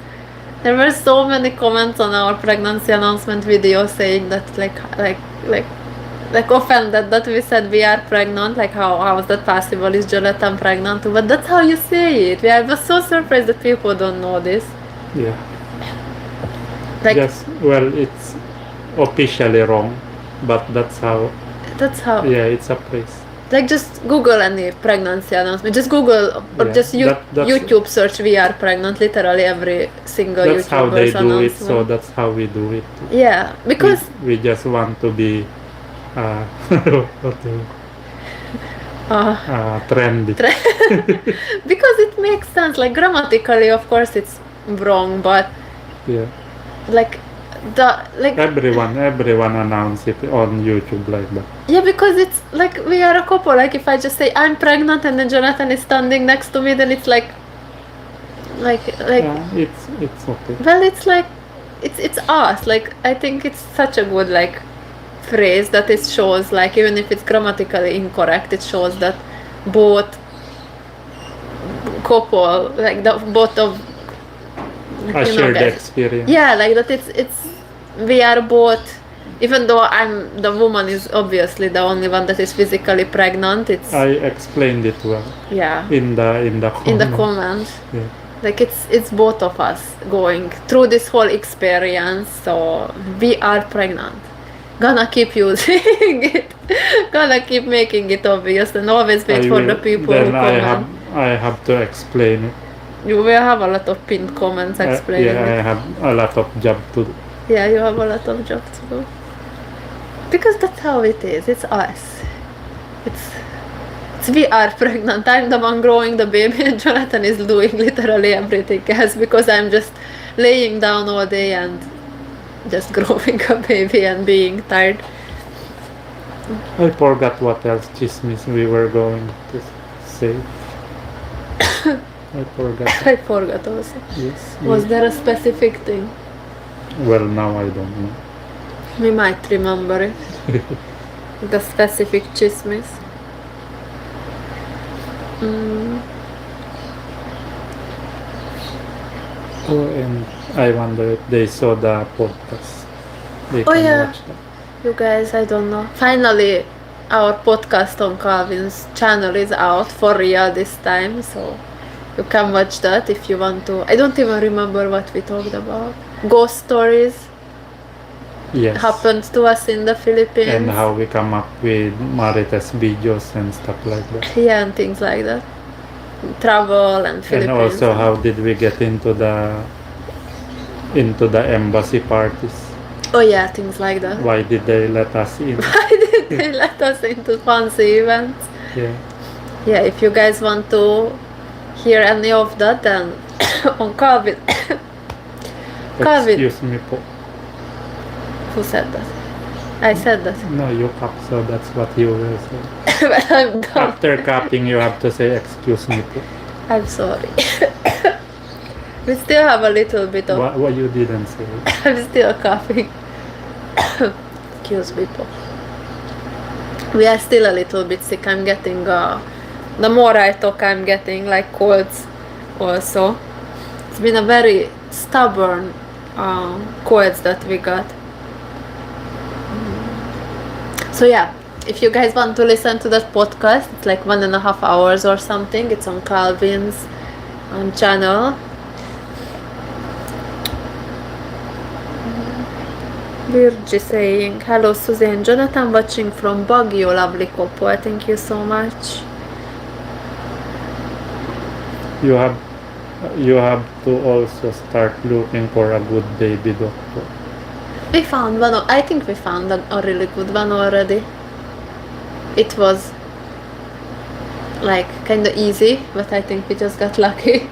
Speaker 2: there were so many comments on our pregnancy announcement video saying that like offended that we said we are pregnant. Like how is that possible? Is Jonathan pregnant too? But that's how you say it. I was so surprised that people don't know this.
Speaker 1: Yeah.
Speaker 2: Like,
Speaker 1: yes, well, it's officially wrong, but that's how. Yeah, it's a place.
Speaker 2: Like, just Google any pregnancy announcement. Just Google or just YouTube search "we are pregnant." Literally every single YouTuber's
Speaker 1: That's how they do it.
Speaker 2: announcement.
Speaker 1: So that's how we do it.
Speaker 2: Yeah, because
Speaker 1: we just want to be trendy.
Speaker 2: Because it makes sense. Like, grammatically, of course, it's wrong, but
Speaker 1: yeah.
Speaker 2: Like
Speaker 1: everyone announce it on YouTube like that.
Speaker 2: Yeah, because it's like we are a couple. Like, if I just say I'm pregnant and then Jonathan is standing next to me, then it's like
Speaker 1: yeah, it's okay.
Speaker 2: Well, it's like it's us. Like, I think it's such a good like phrase that it shows, like, even if it's grammatically incorrect, it shows that both couple, like the both of
Speaker 1: I share the experience.
Speaker 2: Yeah, like that. It's we are both. Even though I'm the woman is obviously the only one that is physically pregnant.
Speaker 1: I explained it well.
Speaker 2: Yeah.
Speaker 1: In the
Speaker 2: comment.
Speaker 1: Yeah.
Speaker 2: Like it's both of us going through this whole experience. So we are pregnant. Gonna keep using it. Gonna keep making it obvious and always wait for the people who comment.
Speaker 1: I have to explain it.
Speaker 2: You will have a lot of pinned comments explaining
Speaker 1: it. I have a lot of job to do.
Speaker 2: Yeah, you have a lot of job to do. Because that's how it is. It's us. It's we are pregnant. I'm the one growing the baby and Jonathan is doing literally everything else because I'm just laying down all day and just growing a baby and being tired.
Speaker 1: I forgot what else chismis we were going to say. I forgot.
Speaker 2: I forgot also.
Speaker 1: Yes.
Speaker 2: Was there a specific thing?
Speaker 1: Well, now I don't know.
Speaker 2: We might remember it. The specific chismis.
Speaker 1: Oh, and I wonder if they saw the podcast. They can watch that.
Speaker 2: You guys, I don't know. Finally, our podcast on Calvin's channel is out for real this time, so you can watch that if you want to. I don't even remember what we talked about. Ghost stories.
Speaker 1: Yes.
Speaker 2: Happened to us in the Philippines.
Speaker 1: And how we come up with Marites videos and stuff like that.
Speaker 2: Yeah, and things like that. Travel and Philippines.
Speaker 1: And also how did we get into the embassy parties?
Speaker 2: Oh yeah, things like that.
Speaker 1: Why did they let us in?
Speaker 2: Why did they let us into fancy events?
Speaker 1: Yeah.
Speaker 2: Yeah, if you guys want to hear any of that, then on Calvin.
Speaker 1: Excuse me, po.
Speaker 2: Who said that? I said that.
Speaker 1: No, you cop, so that's what you will say.
Speaker 2: But I'm done.
Speaker 1: After capping, you have to say, excuse me, po.
Speaker 2: I'm sorry. We still have a little bit of...
Speaker 1: What you didn't say?
Speaker 2: I'm still coughing. Excuse me, po. We are still a little bit sick. I'm getting... the more I talk, I'm getting like colds also. It's been a very stubborn colds that we got. So yeah, if you guys want to listen to that podcast, it's like 1.5 hours or something. It's on Calvin's channel. Virgie saying, hello Susie and Jonathan, watching from Baguio, lovely couple. Thank you so much.
Speaker 1: You have to also start looking for a good baby doctor.
Speaker 2: We found one. I think we found a really good one already. It was like kind of easy, but I think we just got lucky.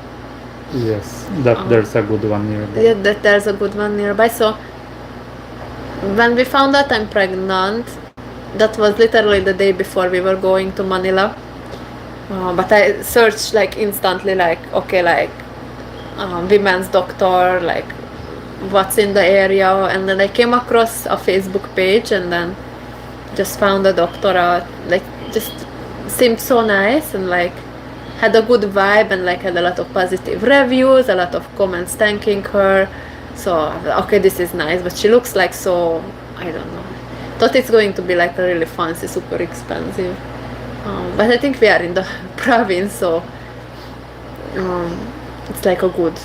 Speaker 1: Yes, that there's a good one nearby.
Speaker 2: Yeah, that there's a good one nearby. So when we found out I'm pregnant, that was literally the day before we were going to Manila. But I searched like instantly, like okay, like women's doctor, like what's in the area, and then I came across a Facebook page and then just found a doctor out, like just seemed so nice and like had a good vibe and like had a lot of positive reviews, a lot of comments thanking her. So okay, this is nice, but she looks like so, I don't know, thought it's going to be like a really fancy, super expensive, but I think we are in the province, so it's like a good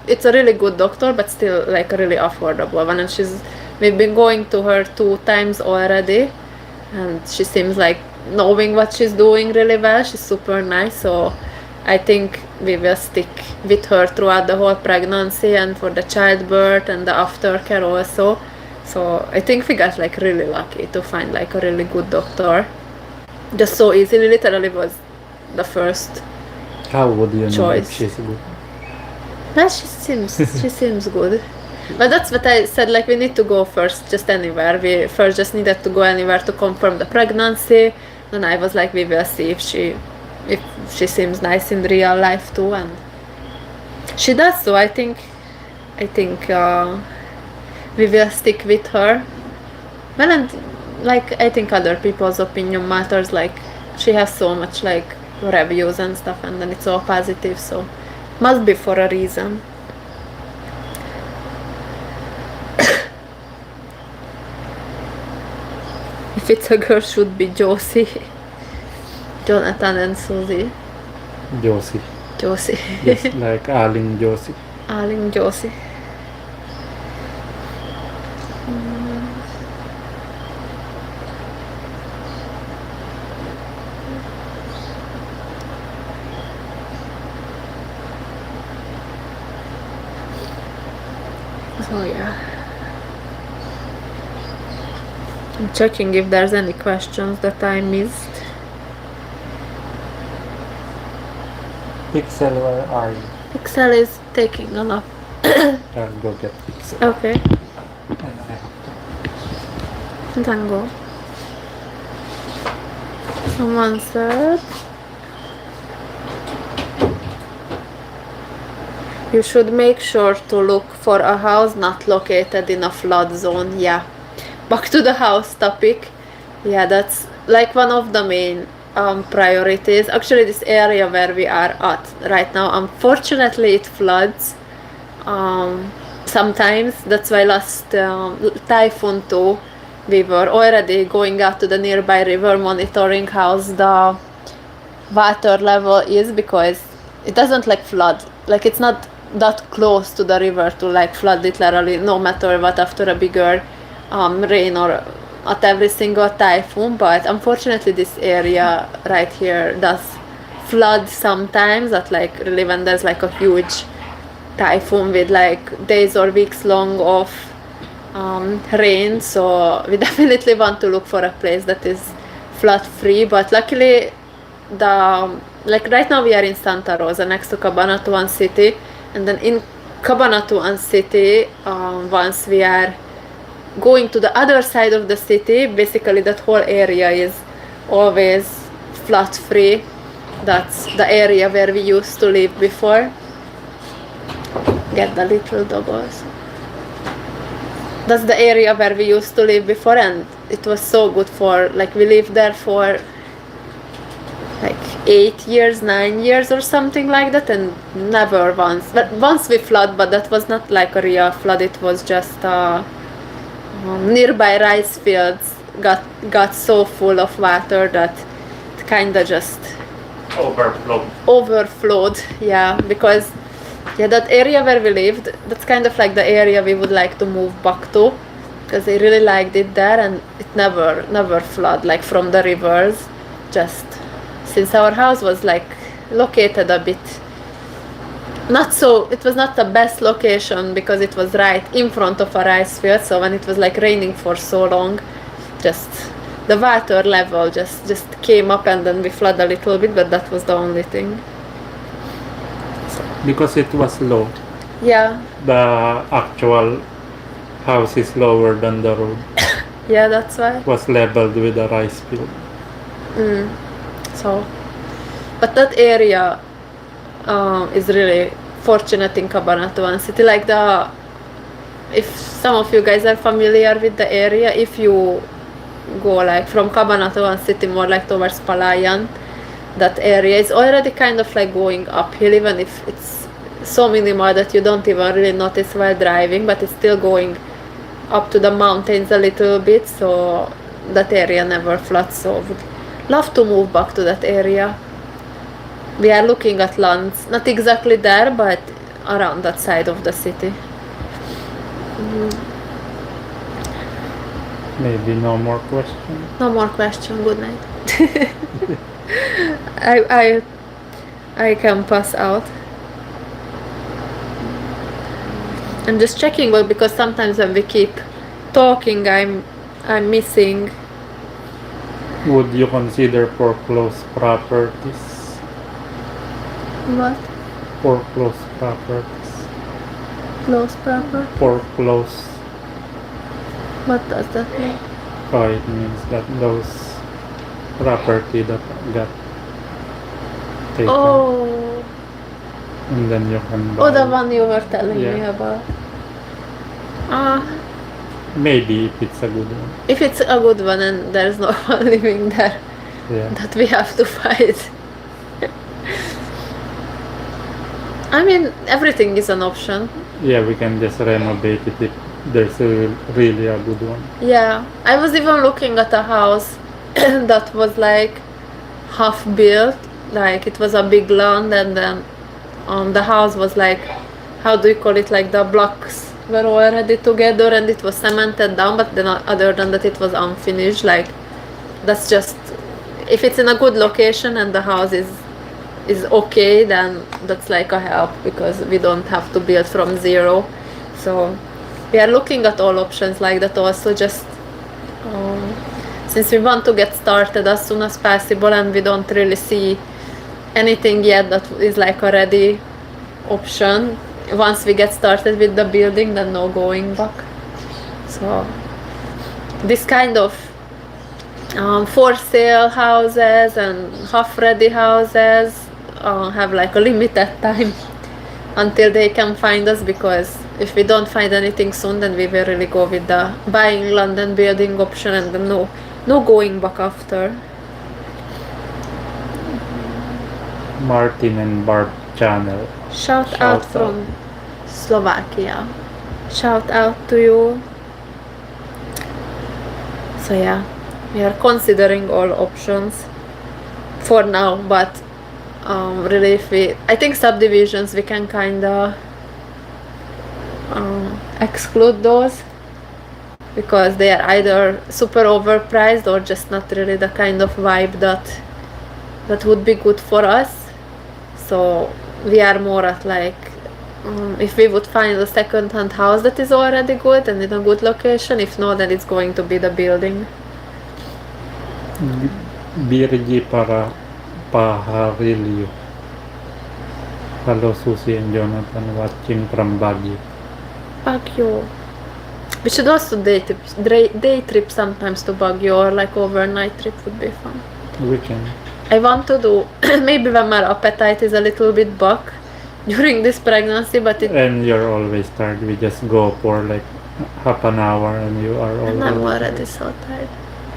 Speaker 2: it's a really good doctor, but still like a really affordable one. And we've been going to her 2 times already, and she seems like knowing what she's doing really well. She's super nice, so I think we will stick with her throughout the whole pregnancy and for the childbirth and the aftercare also. So I think we got like really lucky to find like a really good doctor. Just so easily, literally was the first
Speaker 1: How would you know
Speaker 2: choice.
Speaker 1: if she's good?
Speaker 2: No, she seems good. But that's what I said, like we need to go first, just anywhere. We first just needed to go anywhere to confirm the pregnancy. Then I was like, we will see if she seems nice in real life too, and she does. So I think we will stick with her. Well, and like I think other people's opinion matters. Like she has so much like reviews and stuff, and then it's all positive, so must be for a reason. If it's a girl, should be Josie. Jonathan and Susie.
Speaker 1: Josie.
Speaker 2: Josie.
Speaker 1: Yes, like Aling Josie.
Speaker 2: Aling Josie. So yeah, I'm checking if there's any questions that I missed.
Speaker 1: Pixel, where are you?
Speaker 2: Pixel is taking a nap.
Speaker 1: I'll go get Pixel.
Speaker 2: Okay,
Speaker 1: And I have to-
Speaker 2: then go. Someone said you should make sure to look for a house not located in a flood zone. Yeah. Back to the house topic. Yeah, that's like one of the main priorities. Actually, this area where we are at right now, unfortunately, it floods sometimes. That's why last typhoon 2, we were already going out to the nearby river monitoring how the water level is, because it doesn't like flood. Like it's not that close to the river to like flood literally no matter what after a bigger rain or at every single typhoon. But unfortunately this area right here does flood sometimes, at like really when there's like a huge typhoon with like days or weeks long of rain. So we definitely want to look for a place that is flood free. But luckily like right now we are in Santa Rosa next to Cabanatuan city, and then in Cabanatuan city, once we are going to the other side of the city, basically that whole area is always flood free. That's the area where we used to live before. Get the little doggos. That's the area where we used to live before, and it was so good for like we lived there for like 8 years, 9 years or something like that, and never once. But once we flood, but that was not like a real flood. It was just nearby rice fields got so full of water that it kind of just overflowed. Yeah, because that area where we lived, that's kind of like the area we would like to move back to, because they really liked it there, and it never flood like from the rivers. Just since our house was like located a bit it was not the best location because it was right in front of a rice field. So when it was like raining for so long, just the water level just came up, and then we flood a little bit, but that was the only thing.
Speaker 1: Because it was low.
Speaker 2: Yeah.
Speaker 1: The actual house is lower than the road.
Speaker 2: Yeah, that's why.
Speaker 1: It was leveled with a rice field.
Speaker 2: So, but that area is really fortunate in Cabanatuan city. Like if some of you guys are familiar with the area, if you go like from Cabanatuan city more like towards Palayan, that area is already kind of like going uphill, even if it's so minimal that you don't even really notice while driving, but it's still going up to the mountains a little bit, so that area never floods. So would love to move back to that area. We are looking at lands, not exactly there, but around that side of the city.
Speaker 1: Maybe no more questions.
Speaker 2: No more question. Good night. I can pass out. I'm just checking, well, because sometimes when we keep talking, I'm missing.
Speaker 1: Would you consider foreclosed properties?
Speaker 2: What?
Speaker 1: Foreclosed properties.
Speaker 2: Close proper?
Speaker 1: Foreclosed.
Speaker 2: What does that mean?
Speaker 1: Oh, it means that those property that got taken.
Speaker 2: Oh.
Speaker 1: And then you can buy.
Speaker 2: Oh, the one you were telling me
Speaker 1: Yeah.
Speaker 2: about.
Speaker 1: Maybe if it's a good one.
Speaker 2: If it's a good one and there's no one living there,
Speaker 1: Yeah.
Speaker 2: that we have to fight. I mean, everything is an option.
Speaker 1: Yeah, we can just renovate it if there's really a good one.
Speaker 2: Yeah, I was even looking at a house that was like half built, like it was a big land, and then the house was like, how do you call it, like the blocks were already together and it was cemented down, but then other than that it was unfinished. Like, that's just, if it's in a good location and the house is okay, then that's like a help, because we don't have to build from zero. So we are looking at all options like that also, just since we want to get started as soon as possible, and we don't really see anything yet that is like a ready option. Once we get started with the building, then no going back. So this kind of for sale houses and half ready houses have like a limited time until they can find us, because if we don't find anything soon, then we will really go with the buying land and building option, and then no going back after.
Speaker 1: Martin and Barb channel.
Speaker 2: Shout out from Slovakia. Shout out to you. So yeah, we are considering all options for now, but really, I think subdivisions, we can kinda exclude those, because they are either super overpriced or just not really the kind of vibe that would be good for us. So we are more at like, if we would find a second-hand house that is already good and in a good location. If not, then it's going to be the building.
Speaker 1: Birgi para Paharilio. Hello Susie and Jonathan, watching from Baguio.
Speaker 2: Baguio. We should also day trip sometimes to Baguio, or like overnight trip would be fun.
Speaker 1: We can.
Speaker 2: I want to do maybe when my appetite is a little bit back during this pregnancy, but
Speaker 1: and you're always tired. We just go for like half an hour and you are already.
Speaker 2: And I'm already so tired.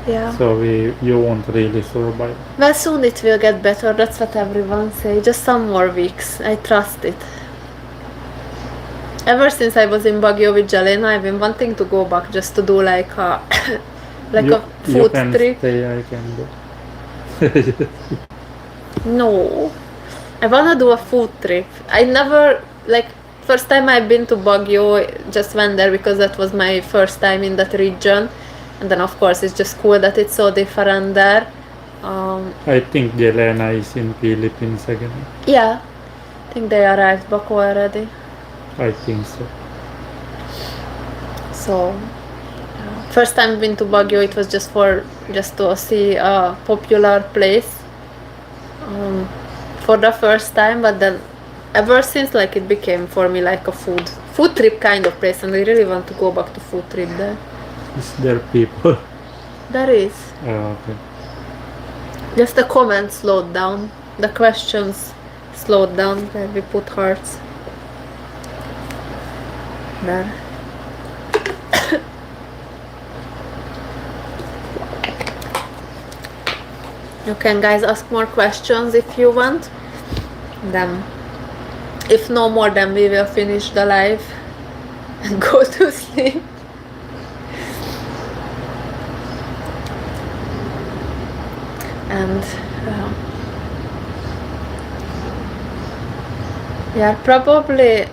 Speaker 2: Yeah.
Speaker 1: So you won't really survive.
Speaker 2: Well, soon it will get better. That's what everyone say. Just some more weeks. I trust it. Ever since I was in Baguio with Jelena, I've been wanting to go back just to do like a a food
Speaker 1: you can
Speaker 2: trip.
Speaker 1: Stay, I can go.
Speaker 2: No, I wanna do a food trip. I never, like, first time I've been to Baguio, just went there because that was my first time in that region, and then of course it's just cool that it's so different there.
Speaker 1: I think Jelena is in Philippines again.
Speaker 2: Yeah, I think they arrived back already.
Speaker 1: I think so.
Speaker 2: So first time I've been to Baguio, it was just to see a popular place for the first time, but then ever since, like, it became for me like a food trip kind of place, and I really want to go back to food trip there.
Speaker 1: Is there people?
Speaker 2: There is.
Speaker 1: Oh, okay.
Speaker 2: Just the comments slowed down, the questions slowed down, where we put hearts. There. You can, guys, ask more questions if you want. Then, if no more, then we will finish the live and go to sleep. And we are probably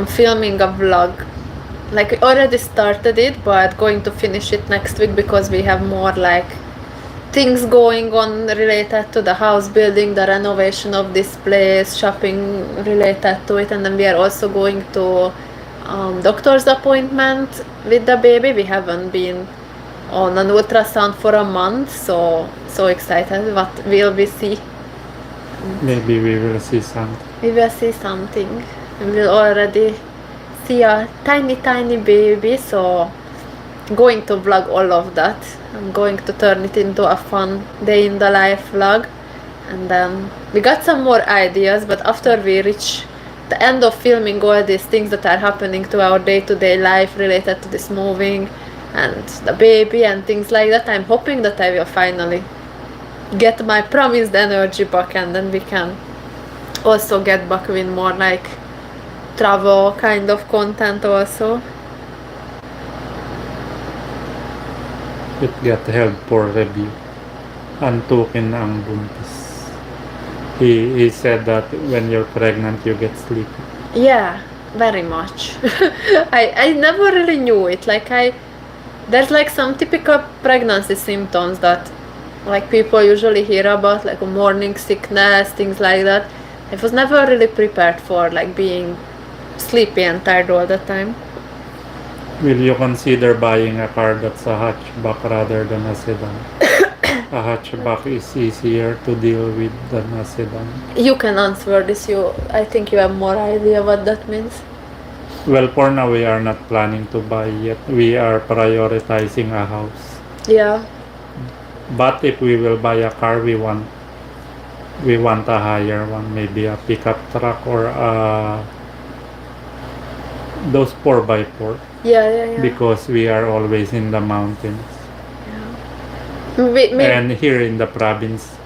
Speaker 2: filming a vlog. Like, we already started it, but going to finish it next week, because we have more like things going on related to the house building, the renovation of this place, shopping related to it, and then we are also going to doctor's appointment with the baby. We haven't been on an ultrasound for a month, so excited. What will we see?
Speaker 1: Maybe we will see something.
Speaker 2: We will see something. And we'll already see a tiny baby, so going to vlog all of that. I'm going to turn it into a fun day in the life vlog. And then we got some more ideas, but after we reach the end of filming all these things that are happening to our day-to-day life related to this moving and the baby and things like that, I'm hoping that I will finally get my promised energy back, and then we can also get back with more like travel kind of content also.
Speaker 1: It got held for review. Antukin ang buntis. He said that when you're pregnant, you get sleepy.
Speaker 2: Yeah, very much. I never really knew it. Like there's like some typical pregnancy symptoms that like people usually hear about, like morning sickness, things like that. I was never really prepared for like being sleepy and tired all the time.
Speaker 1: Will you consider buying a car that's a hatchback rather than a sedan? A hatchback is easier to deal with than a sedan.
Speaker 2: You can answer this. I think you have more idea what that means.
Speaker 1: Well, for now, we are not planning to buy yet. We are prioritizing a house.
Speaker 2: Yeah.
Speaker 1: But if we will buy a car, we want a higher one, maybe a pickup truck or those 4x4.
Speaker 2: Yeah.
Speaker 1: Because we are always in the mountains.
Speaker 2: Maybe.
Speaker 1: And here in the province,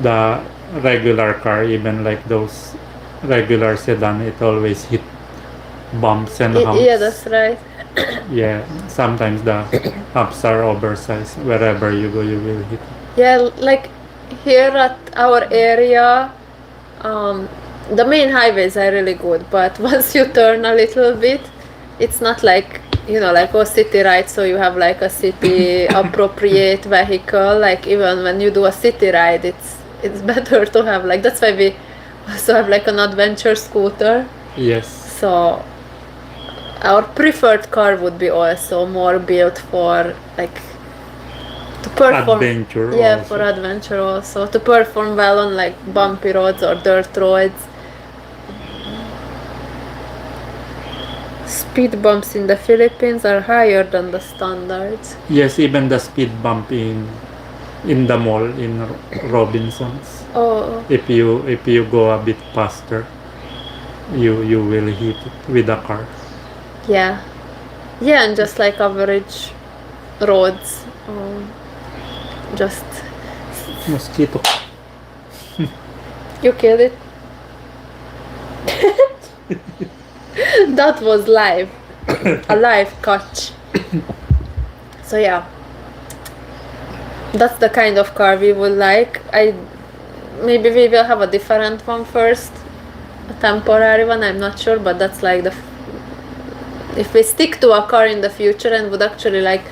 Speaker 1: the regular car, even like those regular sedan, it always hit bumps and humps.
Speaker 2: Yeah, that's right.
Speaker 1: Yeah, sometimes the humps are oversized. Wherever you go, you will hit.
Speaker 2: Yeah, like here at our area, the main highways are really good, but once you turn a little bit, it's not like, like a city ride, so you have like a city appropriate vehicle. Like even when you do a city ride, it's better to have like, that's why we also have like an adventure scooter.
Speaker 1: Yes.
Speaker 2: So our preferred car would be also more built for like to perform
Speaker 1: adventure.
Speaker 2: Yeah,
Speaker 1: also.
Speaker 2: for adventure also, to perform well on like bumpy roads or dirt roads. Speed bumps in the Philippines are higher than the standards.
Speaker 1: Yes, even the speed bump in the mall in Robinsons.
Speaker 2: Oh.
Speaker 1: If you go a bit faster, you will hit it with a car.
Speaker 2: Yeah, and just like average roads, just
Speaker 1: Mosquito.
Speaker 2: you killed it. That was live, a live catch. So yeah, that's the kind of car we would like. Maybe we will have a different one first, a temporary one, I'm not sure, but that's like if we stick to a car in the future and would actually like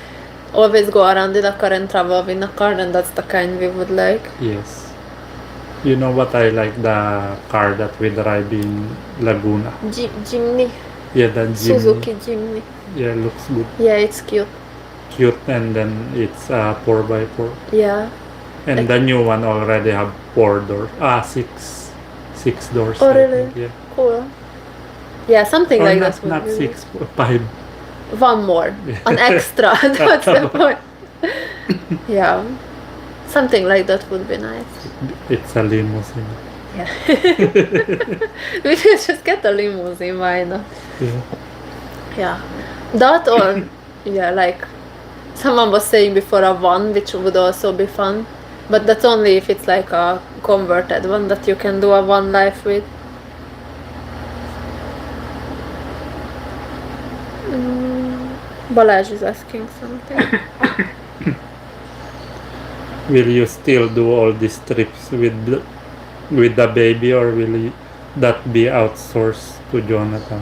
Speaker 2: always go around in a car and travel in a car, then that's the kind we would like.
Speaker 1: Yes. You know what I like? The car that we drive in Laguna.
Speaker 2: Jimny.
Speaker 1: Yeah, the Jimny.
Speaker 2: Suzuki Jimny.
Speaker 1: Yeah, looks good.
Speaker 2: Yeah, it's cute.
Speaker 1: And then it's 4x4.
Speaker 2: Yeah.
Speaker 1: And
Speaker 2: like,
Speaker 1: the new one already have 4 doors. 6 doors.
Speaker 2: Oh really?
Speaker 1: Yeah.
Speaker 2: Cool. Yeah, something like that.
Speaker 1: Not 6, 5.
Speaker 2: One more, an extra. That's the point. Yeah, something like that would be nice.
Speaker 1: It's a limousine.
Speaker 2: Yeah. We should just get a limousine, why not? Yeah. That or like someone was saying before, a van, which would also be fun, but that's only if it's like a converted one that you can do a van life with. Balázs is asking something.
Speaker 1: Will you still do all these trips with the baby, or will that be outsourced to Jonathan?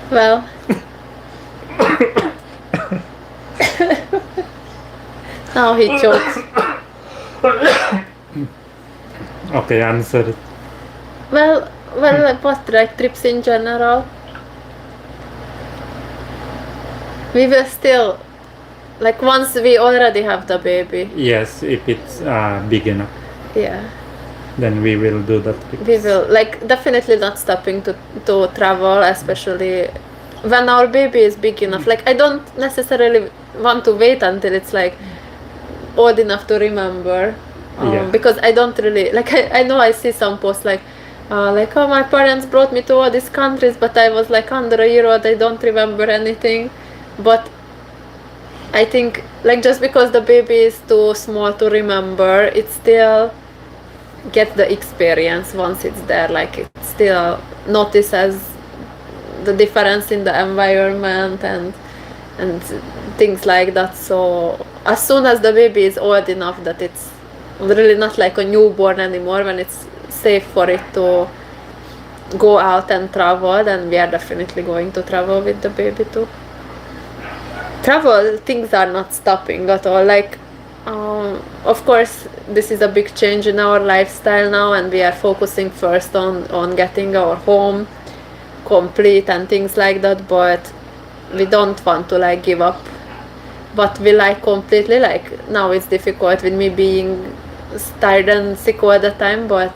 Speaker 2: Well, now he chokes.
Speaker 1: Okay, answer it.
Speaker 2: Well, what, like trips in general? We will still, like once we already have the baby.
Speaker 1: Yes, if it's big enough.
Speaker 2: Yeah.
Speaker 1: Then we will do that.
Speaker 2: We will, like, definitely not stopping to travel, especially when our baby is big enough. Like, I don't necessarily want to wait until it's like old enough to remember. Because I don't really, like, I know I see some posts like, oh, my parents brought me to all these countries, but I was like under a year old, I don't remember anything. But I think like just because the baby is too small to remember, it still get the experience once it's there. Like it still notices the difference in the environment and things like that. So as soon as the baby is old enough that it's really not like a newborn anymore, when it's safe for it to go out and travel, then we are definitely going to travel with the baby too. Travel things are not stopping at all. Like of course this is a big change in our lifestyle now, and we are focusing first on getting our home complete and things like that, but we don't want to like give up what we like completely. Like now it's difficult with me being tired and sick all the time, but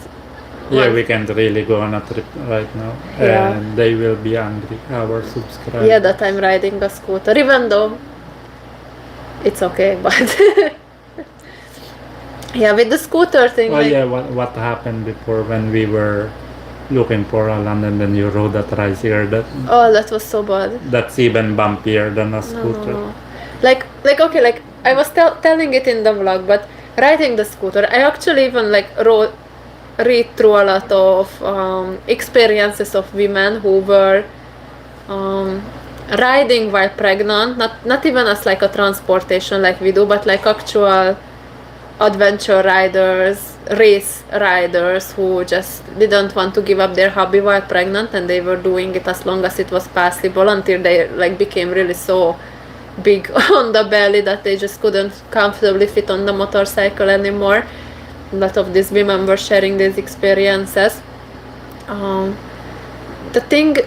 Speaker 1: Yeah, we can't really go on a trip right now, and they will be angry, our subscribers.
Speaker 2: Yeah, that I'm riding a scooter, even though it's okay, but yeah, with the scooter thing.
Speaker 1: Oh yeah, what happened before when we were looking for a land and then you rode a tricycle?
Speaker 2: That was so bad.
Speaker 1: That's even bumpier than a scooter.
Speaker 2: No. Like okay, like I was telling it in the vlog, but riding the scooter, I actually even like read through a lot of experiences of women who were riding while pregnant, not even as like a transportation like we do, but like actual adventure riders, race riders who just didn't want to give up their hobby while pregnant, and they were doing it as long as it was possible until they like became really so big on the belly that they just couldn't comfortably fit on the motorcycle anymore. A lot of these women were sharing these experiences. The thing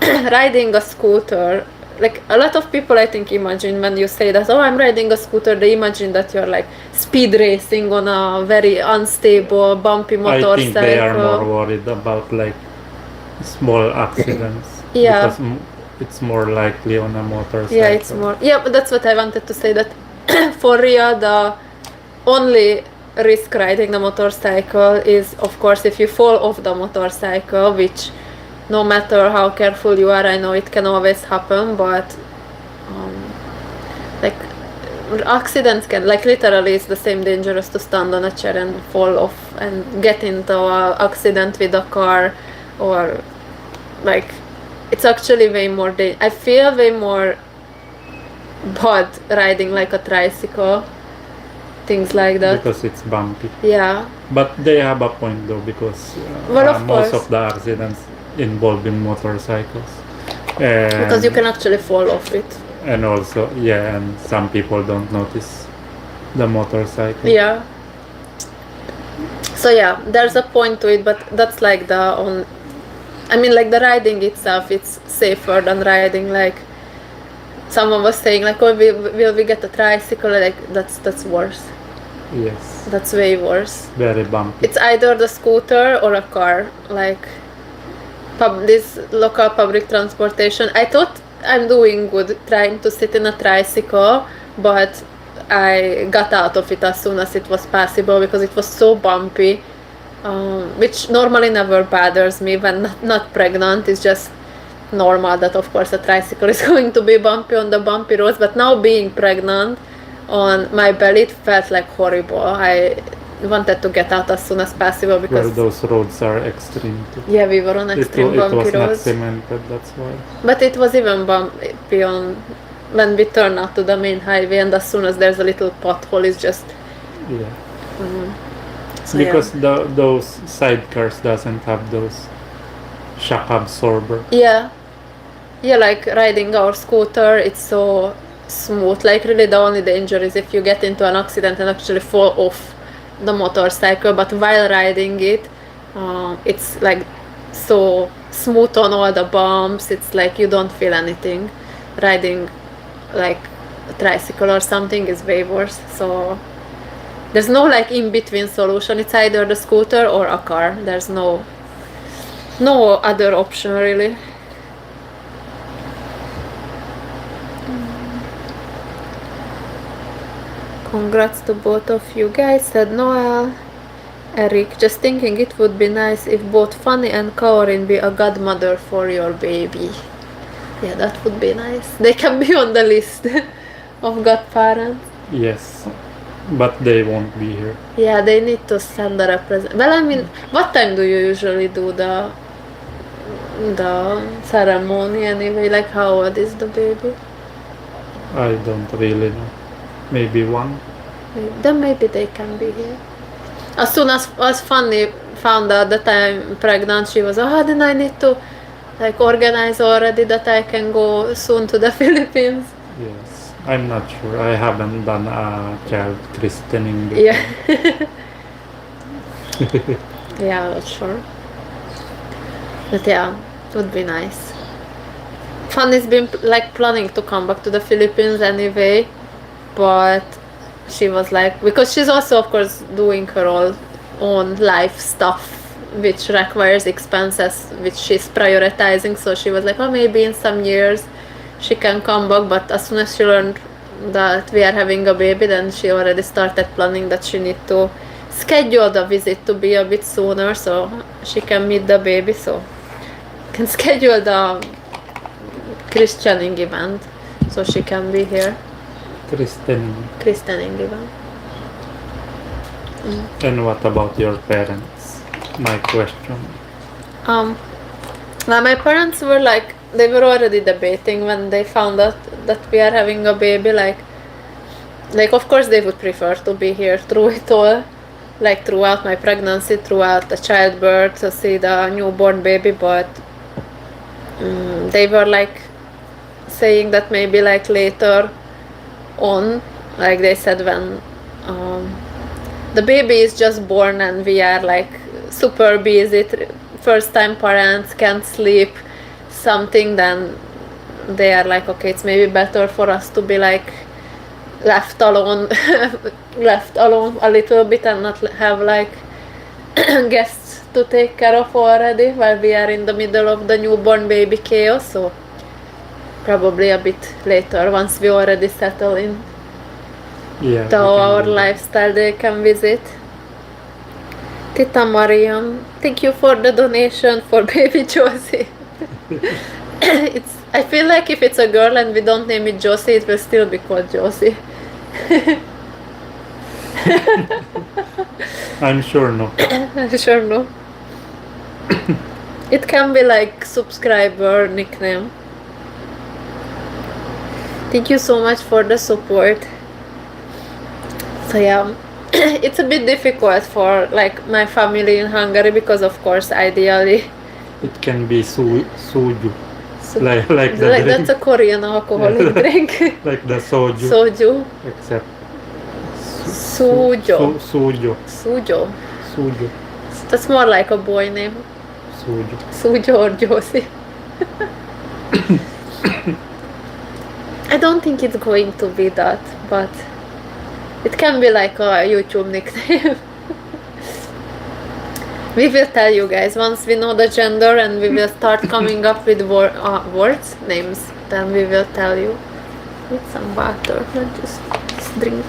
Speaker 2: riding a scooter, like a lot of people I think imagine when you say that, oh, I'm riding a scooter, they imagine that you're like speed racing on a very unstable, bumpy motorcycle.
Speaker 1: I think they are more worried about like small accidents.
Speaker 2: Yeah.
Speaker 1: Because it's more likely on a motorcycle.
Speaker 2: Yeah, it's more. Yeah, but that's what I wanted to say, that for real, the only risk riding the motorcycle is, of course, if you fall off the motorcycle, which no matter how careful you are, I know it can always happen, but like accidents can, like literally it's the same dangerous to stand on a chair and fall off and get into an accident with a car, or like it's actually way more I feel way more bad riding like a tricycle, things like that,
Speaker 1: because it's bumpy.
Speaker 2: Yeah,
Speaker 1: but they have a point though, because most of the accidents involving motorcycles,
Speaker 2: because you can actually fall off it,
Speaker 1: and also and some people don't notice the motorcycle.
Speaker 2: Yeah, so yeah, there's a point to it, but that's like I mean, like the riding itself, it's safer than riding. Like someone was saying, like, oh, will we get a tricycle? Like that's worse.
Speaker 1: Yes,
Speaker 2: that's way worse.
Speaker 1: Very bumpy.
Speaker 2: It's either the scooter or a car. Like this local public transportation, I thought I'm doing good trying to sit in a tricycle, but I got out of it as soon as it was possible because it was so bumpy, which normally never bothers me when not pregnant. It's just normal that of course a tricycle is going to be bumpy on the bumpy roads, but now being pregnant, on my belly it felt like horrible. I wanted to get out as soon as possible because
Speaker 1: those roads are extreme too.
Speaker 2: Yeah, we were on extreme bumpy roads.
Speaker 1: It was not cemented, that's why.
Speaker 2: But it was even bumpy when we turn out to the main highway, and as soon as there's a little pothole, it's just
Speaker 1: so because those sidecars doesn't have those shock absorber. Yeah,
Speaker 2: like riding our scooter, it's so smooth. Like really the only danger is if you get into an accident and actually fall off the motorcycle, but while riding it, it's like so smooth on all the bumps. It's like you don't feel anything. Riding like a tricycle or something is way worse. So there's no like in between solution. It's either the scooter or a car. There's no other option really. Congrats to both of you guys, said Noel. Eric, just thinking it would be nice if both Fanny and Kaorin be a godmother for your baby. Yeah, that would be nice. They can be on the list of godparents.
Speaker 1: Yes, but they won't be here.
Speaker 2: Yeah, they need to send a represent. Well, I mean, what time do you usually do the ceremony anyway? Like, how old is the baby?
Speaker 1: I don't really know. Maybe one.
Speaker 2: Then maybe they can be here. As soon as Fanny found out that I'm pregnant, she was, oh, then I need to like organize already that I can go soon to the Philippines.
Speaker 1: Yes, I'm not sure. I haven't done a child christening before.
Speaker 2: Yeah. Yeah, not sure. But yeah, it would be nice. Fanny's been like planning to come back to the Philippines anyway, but she was like, because she's also of course doing her own life stuff which requires expenses which she's prioritizing, so she was like, oh, maybe in some years she can come back, but as soon as she learned that we are having a baby, then she already started planning that she need to schedule the visit to be a bit sooner so she can meet the baby, so can schedule the christening event so she can be here. Christening event.
Speaker 1: And what about your parents? My question.
Speaker 2: Well, my parents were like, they were already debating when they found out that we are having a baby, like of course they would prefer to be here through it all, like throughout my pregnancy, throughout the childbirth, to see the newborn baby, but they were like saying that maybe like later on, like they said, when the baby is just born and we are like super busy, first time parents can't sleep, something, then they are like, okay, it's maybe better for us to be like left alone a little bit and not have like guests to take care of already while we are in the middle of the newborn baby chaos. So probably a bit later, once we already settle in to our lifestyle, they can visit. Tita Mariam, thank you for the donation for baby Josie. I feel like if it's a girl and we don't name it Josie, it will still be called Josie.
Speaker 1: I'm sure no.
Speaker 2: I'm sure no. It can be like subscriber nickname. Thank you so much for the support. So yeah, it's a bit difficult for like my family in Hungary because of course ideally
Speaker 1: it can be soju. Like the drink.
Speaker 2: That's a Korean alcoholic drink.
Speaker 1: Like the soju.
Speaker 2: Soju.
Speaker 1: Except
Speaker 2: Sujo.
Speaker 1: Sujo.
Speaker 2: That's more like a boy name. Sujo or Josie. I don't think it's going to be that, but it can be like a YouTube nickname. We will tell you guys once we know the gender and we will start coming up with words, names, then we will tell you. With some water, not just drink.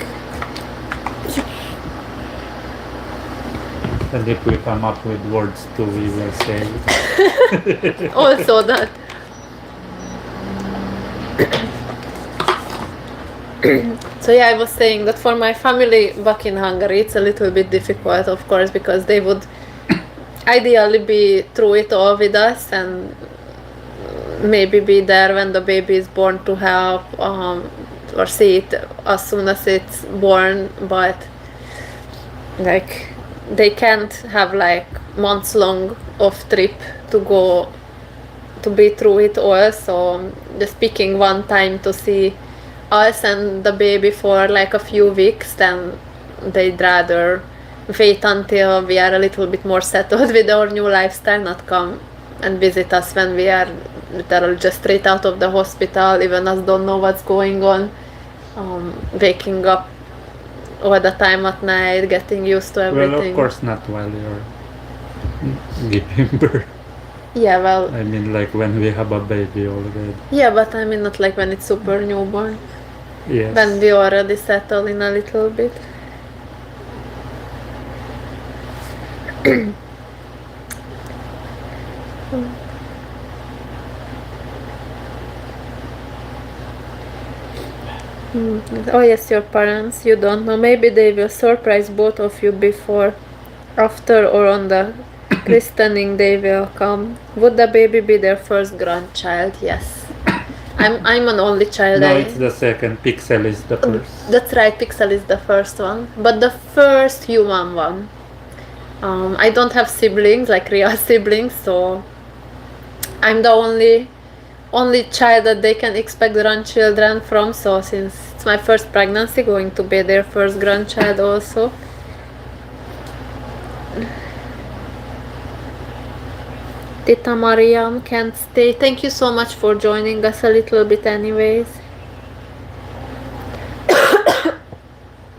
Speaker 1: And if we come up with words too, we will say
Speaker 2: also that. So yeah, I was saying that for my family back in Hungary, it's a little bit difficult, of course, because they would ideally be through it all with us and maybe be there when the baby is born to help or see it as soon as it's born, but like they can't have like months long off trip to go to be through it all, so just picking one time to see us and the baby for like a few weeks, then they'd rather wait until we are a little bit more settled with our new lifestyle, not come and visit us when we are literally just straight out of the hospital, even us don't know what's going on, waking up all the time at night, getting used to everything.
Speaker 1: Well, of course not while you're giving birth.
Speaker 2: Yeah, well,
Speaker 1: I mean like when we have a baby already.
Speaker 2: Yeah, but I mean not like when it's super newborn.
Speaker 1: Yes.
Speaker 2: When we already settle in a little bit. Oh yes, your parents, you don't know. Maybe they will surprise both of you before, after, or on the christening they will come. Would the baby be their first grandchild? Yes. I'm an only child.
Speaker 1: No, it's the second. Pixel is the first.
Speaker 2: That's right, Pixel is the first one. But the first human one. I don't have siblings, like real siblings, so I'm the only child that they can expect grandchildren from. So since it's my first pregnancy, going to be their first grandchild also. Tita Mariam can't stay. Thank you so much for joining us a little bit anyways.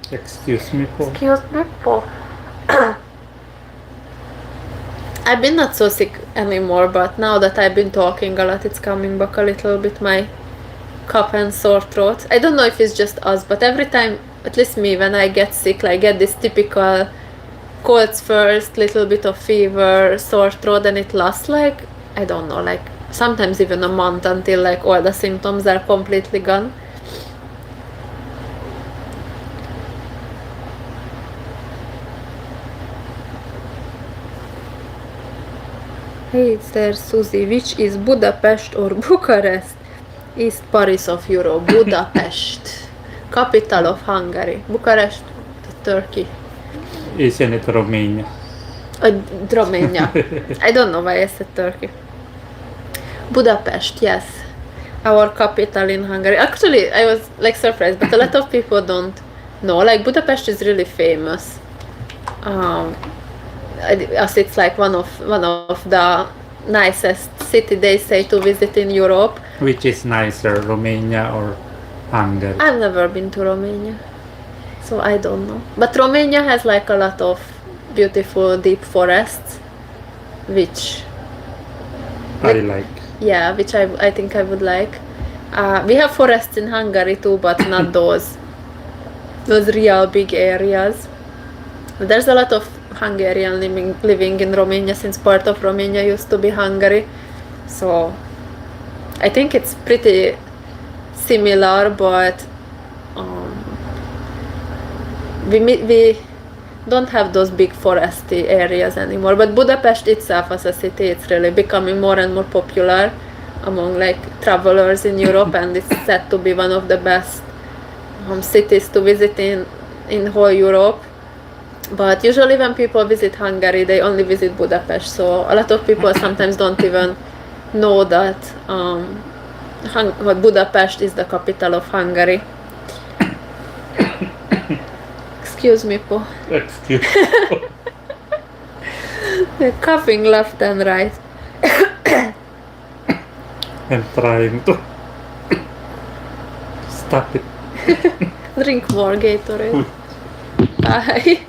Speaker 1: Excuse me, Paul.
Speaker 2: Excuse me, Paul. I've been not so sick anymore, but now that I've been talking a lot, it's coming back a little bit, my cough and sore throat. I don't know if it's just us, but every time, at least me, when I get sick, I get this typical colds first, little bit of fever, sore throat, and it lasts like, I don't know, like sometimes even a month until like all the symptoms are completely gone. Hey, it's there, Susie. Which is Budapest or Bucharest? East Paris of Europe. Budapest, capital of Hungary. Bucharest, Turkey.
Speaker 1: Isn't it Romania?
Speaker 2: Romania. I don't know why I said Turkey. Budapest, yes. Our capital in Hungary. Actually, I was like surprised, but a lot of people don't know. Like Budapest is really famous. As it's like one of the nicest city they say to visit in Europe.
Speaker 1: Which is nicer, Romania or Hungary?
Speaker 2: I've never been to Romania, so I don't know. But Romania has like a lot of beautiful deep forests, which
Speaker 1: I like.
Speaker 2: Yeah, which I think I would like. We have forests in Hungary too, but not those real big areas. There's a lot of Hungarian living in Romania, since part of Romania used to be Hungary. So I think it's pretty similar, but we don't have those big foresty areas anymore. But Budapest itself as a city, it's really becoming more and more popular among like travelers in Europe, and it's said to be one of the best cities to visit in whole Europe. But usually when people visit Hungary, they only visit Budapest. So a lot of people sometimes don't even know that Budapest is the capital of Hungary. Excuse me, Po.
Speaker 1: Excuse me.
Speaker 2: They're coughing left and right.
Speaker 1: I'm trying to stop it.
Speaker 2: Drink more Gatorade. Bye.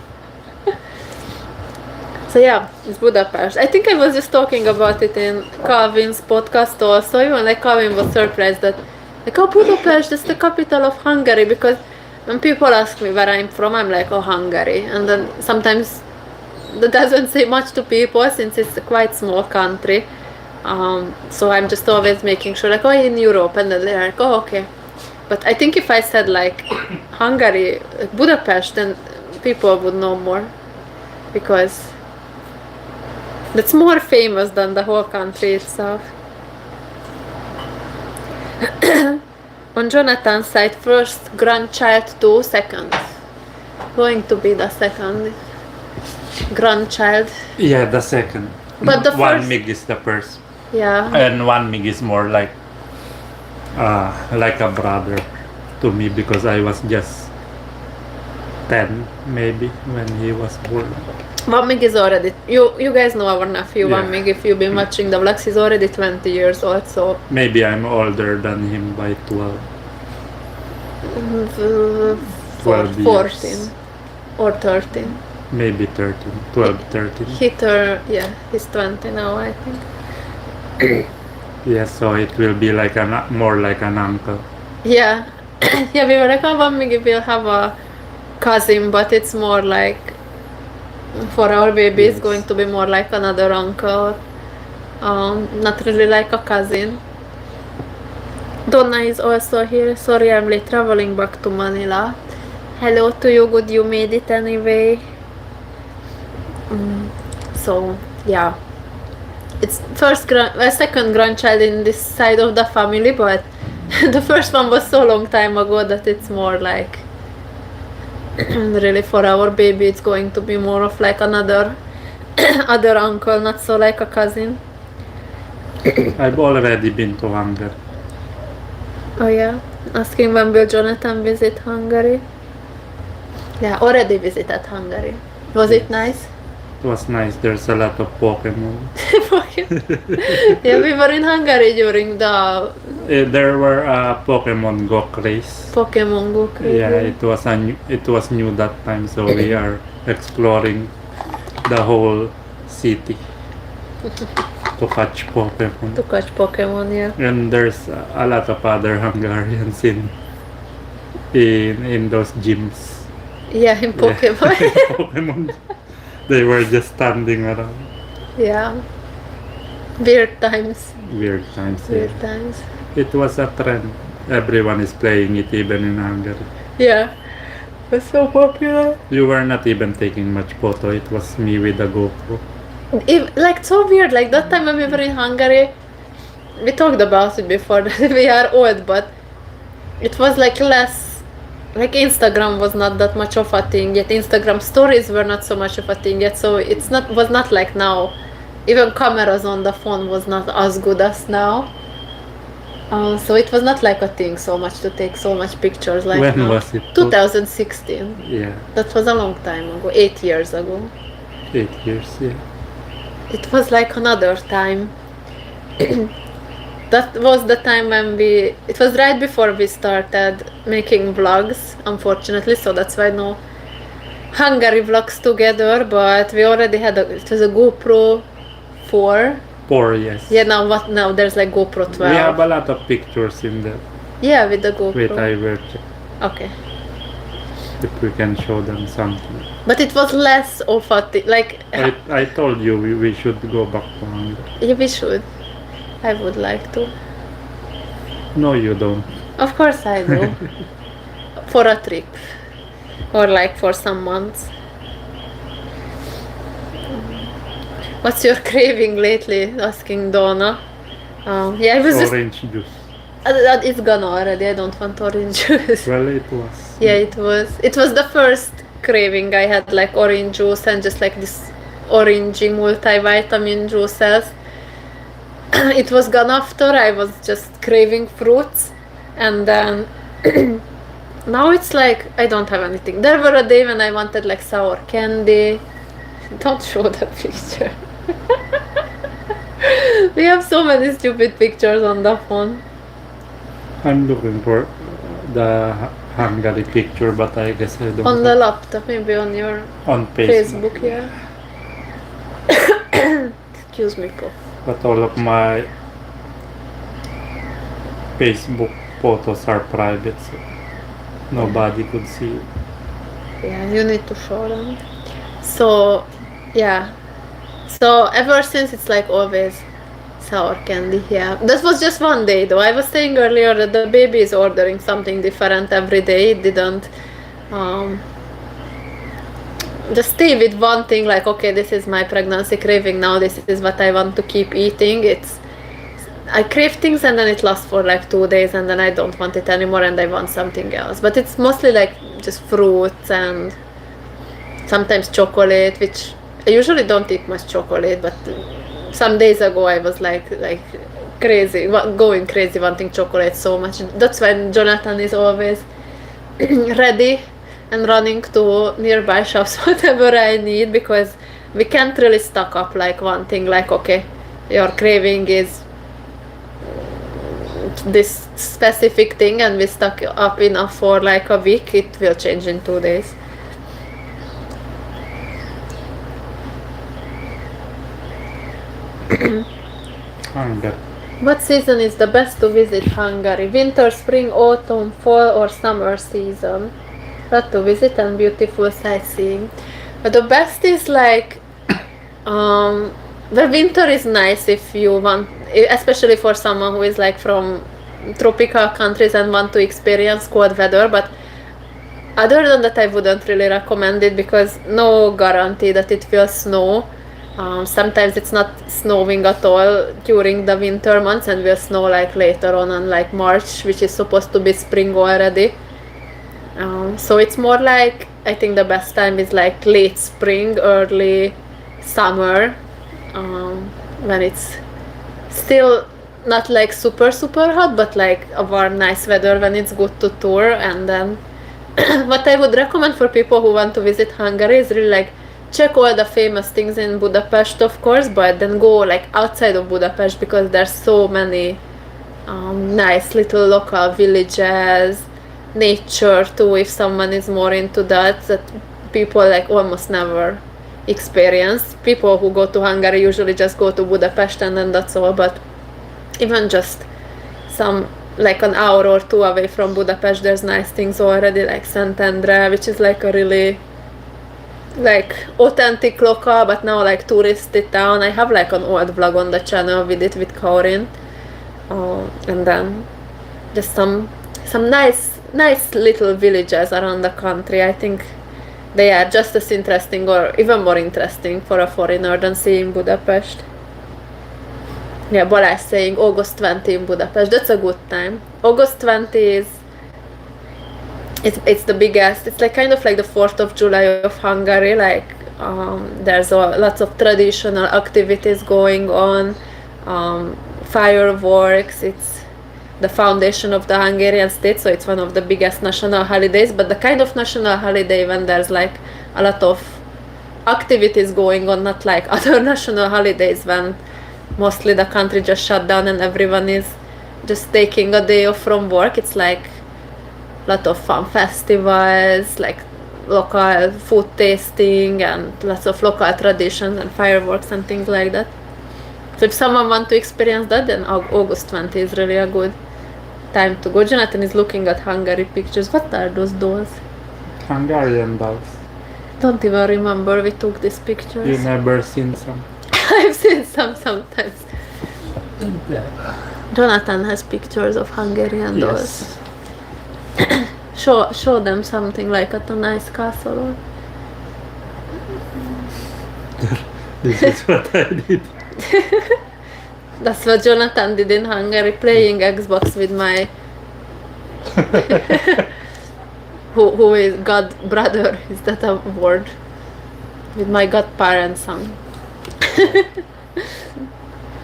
Speaker 2: So yeah, it's Budapest. I think I was just talking about it in Calvin's podcast also. Even like Calvin was surprised that like, oh, Budapest is the capital of Hungary, because when people ask me where I'm from, I'm like, oh, Hungary. And then sometimes that doesn't say much to people since it's a quite small country. So I'm just always making sure like, oh, in Europe, and then they're like, oh, okay. But I think if I said like Hungary, Budapest, then people would know more, because that's more famous than the whole country itself. On Jonathan's side, first grandchild to second. Going to be the second grandchild.
Speaker 1: Yeah, the second.
Speaker 2: But the
Speaker 1: one
Speaker 2: first...
Speaker 1: mig is the first.
Speaker 2: Yeah.
Speaker 1: And one mig is more like a brother to me, because I was just 10 maybe when he was born.
Speaker 2: One mig is already, you guys know our nephew,
Speaker 1: Yeah.
Speaker 2: One mig, if you've been watching the vlogs, he's already 20 years old, so...
Speaker 1: Maybe I'm older than him by 12. 12
Speaker 2: 14
Speaker 1: years.
Speaker 2: or 13.
Speaker 1: Maybe 13. 12, 13.
Speaker 2: He's 20 now, I think.
Speaker 1: Yeah, so it will be like more like an uncle.
Speaker 2: Yeah. Yeah, we were like, oh, One mig will have a cousin, but it's more like, for our baby, it's
Speaker 1: Yes.
Speaker 2: going to be more like another uncle. Not really like a cousin. Donna is also here. Sorry, I'm late traveling back to Manila. Hello to you. Good, you made it anyway. So yeah, it's second grandchild in this side of the family, but the first one was so long time ago that it's more like really for our baby it's going to be more of like another other uncle, not so like a cousin.
Speaker 1: I've already been to Hungary.
Speaker 2: Oh yeah, asking when will Jonathan visit Hungary. Yeah, already visited Hungary. Was it nice?
Speaker 1: It was nice. There's a lot of Pokemon.
Speaker 2: Yeah, we were in Hungary during the
Speaker 1: There were Pokemon Go craze.
Speaker 2: Pokemon Go crazy.
Speaker 1: Yeah, it was new that time, so we are exploring the whole city to catch Pokemon.
Speaker 2: To catch Pokemon, yeah.
Speaker 1: And there's a lot of other Hungarians in those gyms.
Speaker 2: Yeah, in Pokemon.
Speaker 1: Yeah, Pokemon. They were just standing around.
Speaker 2: Yeah. Weird times.
Speaker 1: Weird times.
Speaker 2: Weird
Speaker 1: Yeah.
Speaker 2: times.
Speaker 1: It was a trend. Everyone is playing it, even in Hungary.
Speaker 2: Yeah. It was so popular.
Speaker 1: You were not even taking much photo. It was me with a GoPro.
Speaker 2: Like so weird. Like that time when we were in Hungary, we talked about it before that we are old, but it was like less. Like Instagram was not that much of a thing yet. Instagram stories were not so much of a thing yet. So was not like now. Even cameras on the phone was not as good as now. So it was not like a thing so much to take so much pictures like
Speaker 1: When
Speaker 2: now.
Speaker 1: was it?
Speaker 2: 2016.
Speaker 1: Yeah,
Speaker 2: That was a long time ago. 8 years ago.
Speaker 1: 8 years. Yeah.
Speaker 2: It was like another time. That was the time when it was right before we started making vlogs, unfortunately, so that's why no Hungary vlogs together, but we already had it was a GoPro 4.
Speaker 1: 4, yes.
Speaker 2: Yeah, now there's like GoPro 12.
Speaker 1: We have a lot of pictures in there.
Speaker 2: Yeah, with the GoPro.
Speaker 1: Wait, I will check
Speaker 2: Okay.
Speaker 1: if we can show them something.
Speaker 2: But it was less of a like
Speaker 1: I told you we should go back to Hungary.
Speaker 2: yeah, we should. I would like to.
Speaker 1: No, you don't.
Speaker 2: Of course I do. For a trip. Or like for some months. What's your craving lately? Asking Donna. Yeah, I was just.
Speaker 1: Orange juice.
Speaker 2: It's gone already. I don't want orange juice.
Speaker 1: Well, it was.
Speaker 2: Yeah, it was. It was the first craving I had, like orange juice and just like this orangey multivitamin juices. It was gone after. I was just craving fruits, and then now it's like I don't have anything. There were a day when I wanted like sour candy. Don't show the picture. We have so many stupid pictures on the phone.
Speaker 1: I'm looking for the Hungary picture, but I guess I don't.
Speaker 2: On the laptop, maybe on your
Speaker 1: on Facebook.
Speaker 2: Facebook, yeah. Excuse me, Pop.
Speaker 1: But all of my Facebook photos are private, so nobody could see it.
Speaker 2: Yeah, you need to show them. So, yeah. So ever since it's like always sour candy, yeah. That was just one day though. I was saying earlier that the baby is ordering something different every day. It didn't just stay with one thing like, okay, this is my pregnancy craving now, this is what I want to keep eating. I crave things and then it lasts for like 2 days and then I don't want it anymore and I want something else. But it's mostly like just fruits and sometimes chocolate, which I usually don't eat much chocolate, but some days ago I was like crazy, going crazy wanting chocolate so much. That's when Jonathan is always ready and running to nearby shops whatever I need, because we can't really stock up like one thing like, okay, your craving is this specific thing and we stock up enough for like a week. It will change in 2 days.
Speaker 1: Hungary.
Speaker 2: What season is the best to visit Hungary? Winter, spring, autumn, fall or summer season? Lot to visit and beautiful sightseeing. But the best is like the winter is nice if you want, especially for someone who is like from tropical countries and want to experience cold weather, but other than that, I wouldn't really recommend it because no guarantee that it will snow. Sometimes it's not snowing at all during the winter months and will snow like later on like March, which is supposed to be spring already. So it's more like, I think the best time is like late spring, early summer, when it's still not like super hot, but like a warm nice weather when it's good to tour. And then what I would recommend for people who want to visit Hungary is really like check all the famous things in Budapest, of course, but then go like outside of Budapest because there's so many nice little local villages, nature too, if someone is more into that people like almost never experience. People who go to Hungary usually just go to Budapest and then that's all, but even just some like an hour or two away from Budapest, there's nice things already, like Szentendre, which is like a really like authentic local but now like touristy town. I have like an old vlog on the channel with it with Kaurin, and then just some nice little villages around the country. I think they are just as interesting or even more interesting for a foreigner than seeing Budapest. Yeah, Balázs saying August 20 in Budapest. That's a good time. August 20 is it's the biggest. It's like kind of like the 4th of July of Hungary. Like there's lots of traditional activities going on, fireworks. It's the foundation of the Hungarian state, so it's one of the biggest national holidays. But the kind of national holiday when there's like a lot of activities going on, not like other national holidays when mostly the country just shut down and everyone is just taking a day off from work. It's like a lot of fun festivals, like local food tasting and lots of local traditions and fireworks and things like that. So if someone wants to experience that, then August 20 is really a good time to go. Jonathan is looking at Hungary pictures. What are those dolls?
Speaker 1: Hungarian dolls.
Speaker 2: Don't even remember we took these pictures.
Speaker 1: You never seen some?
Speaker 2: I've seen some sometimes. Jonathan has pictures of Hungarian dolls.
Speaker 1: Yes.
Speaker 2: Show them something like at a nice castle. Or...
Speaker 1: This is what I did.
Speaker 2: That's what Jonathan did in Hungary, playing Xbox with my who is god brother, is that a word? With my godparents son.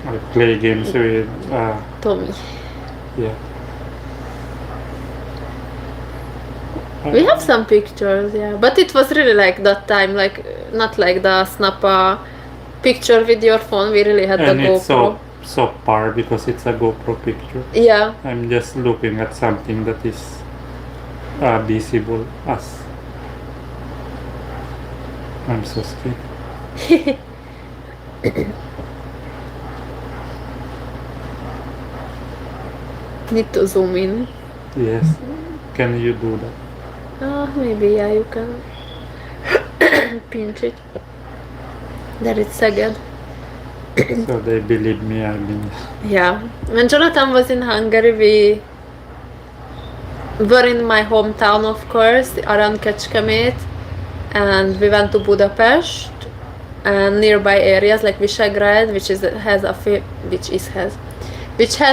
Speaker 1: I play games with
Speaker 2: Tommy.
Speaker 1: yeah.
Speaker 2: We have some pictures, yeah, but it was really like that time, like not like the snap a picture with your phone. We really had
Speaker 1: And
Speaker 2: the
Speaker 1: it's
Speaker 2: GoPro.
Speaker 1: so par because it's a GoPro picture.
Speaker 2: Yeah.
Speaker 1: I'm just looking at something that is visible as. I'm so scared.
Speaker 2: Need to zoom in.
Speaker 1: Yes. Can you do that?
Speaker 2: Maybe, yeah, you can pinch it. There it's Szeged.
Speaker 1: So they believe me, I've been.
Speaker 2: Yeah. When Jonathan was in Hungary, we were in my hometown, of course, around Kecskemét, and we went to Budapest and nearby areas like Visegrád, which has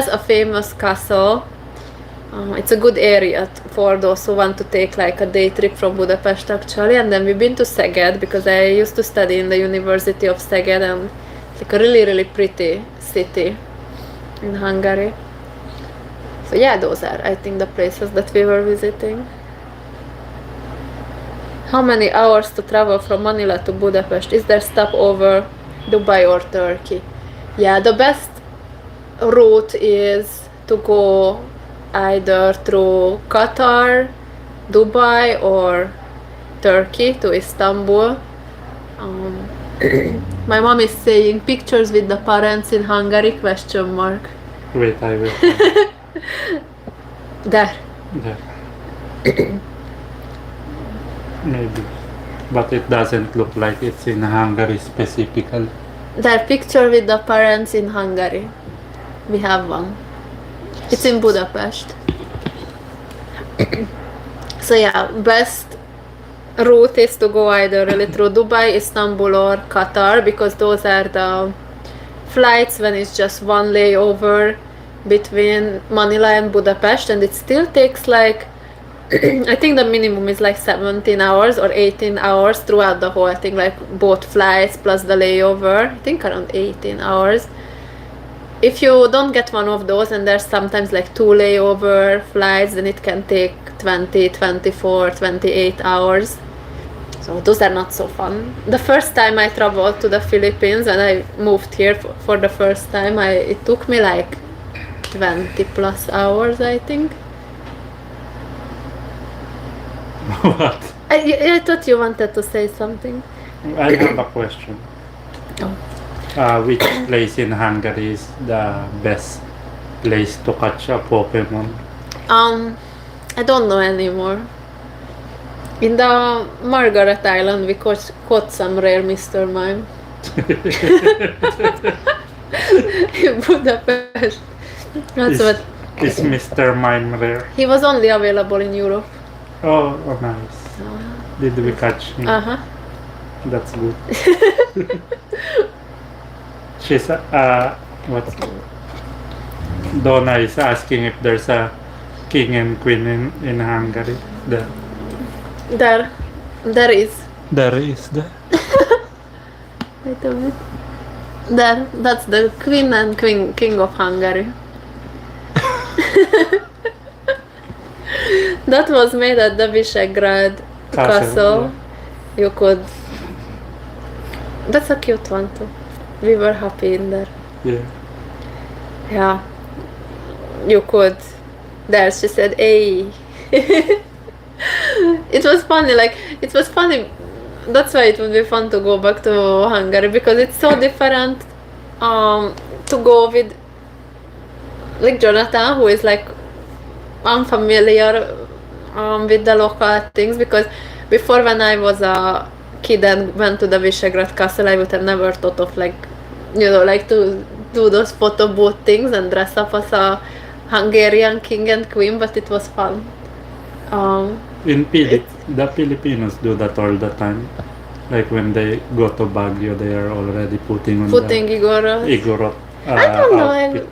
Speaker 2: a famous castle. It's a good area for those who want to take like a day trip from Budapest actually. And then we've been to Szeged because I used to study in the University of Szeged, and it's like a really pretty city in Hungary. So yeah, those are I think the places that we were visiting. How many hours to travel from Manila to Budapest? Is there stopover Dubai or Turkey? Yeah, the best route is to go either through Qatar, Dubai or Turkey to Istanbul. My mom is saying pictures with the parents in Hungary, question mark.
Speaker 1: Wait, I will.
Speaker 2: There.
Speaker 1: Yeah. Maybe. But it doesn't look like it's in Hungary specifically.
Speaker 2: There, picture with the parents in Hungary. We have one. It's in Budapest. So yeah, best route is to go either really through Dubai, Istanbul or Qatar, because those are the flights when it's just one layover between Manila and Budapest, and it still takes like I think the minimum is like 17 hours or 18 hours throughout the whole thing, like both flights plus the layover. I think around 18 hours. If you don't get one of those, and there's sometimes like 2 layover flights, then it can take 20, 24, 28 hours. So those are not so fun. The first time I traveled to the Philippines, and I moved here for the first time, it took me like 20 plus hours, I think.
Speaker 1: What?
Speaker 2: I thought you wanted to say something.
Speaker 1: I have a question.
Speaker 2: Oh.
Speaker 1: Which place in Hungary is the best place to catch a Pokemon?
Speaker 2: I don't know anymore. In the Margaret Island, we caught some rare Mr. Mime. In Budapest.
Speaker 1: Is Mr. Mime rare?
Speaker 2: He was only available in Europe.
Speaker 1: Oh, nice. Did we catch him?
Speaker 2: Uh-huh.
Speaker 1: That's good. She's what's Donna is asking if there's a king and queen in Hungary.
Speaker 2: There is.
Speaker 1: There is there.
Speaker 2: Wait a minute. That's the queen and king of Hungary. That was made at the Visegrad Castle. Yeah. You could. That's a cute one too. We were happy in there.
Speaker 1: Yeah.
Speaker 2: Yeah. You could. There, she said, "Hey." It was funny. That's why it would be fun to go back to Hungary, because it's so different. To go with like Jonathan, who is like unfamiliar with the local things, because before, when I was a kid and went to the Visegrad Castle, I would have never thought of like to do those photo booth things and dress up as a Hungarian king and queen, but it was fun.
Speaker 1: The Filipinos do that all the time. Like when they go to Baguio, they are already putting Igorot.
Speaker 2: I don't know.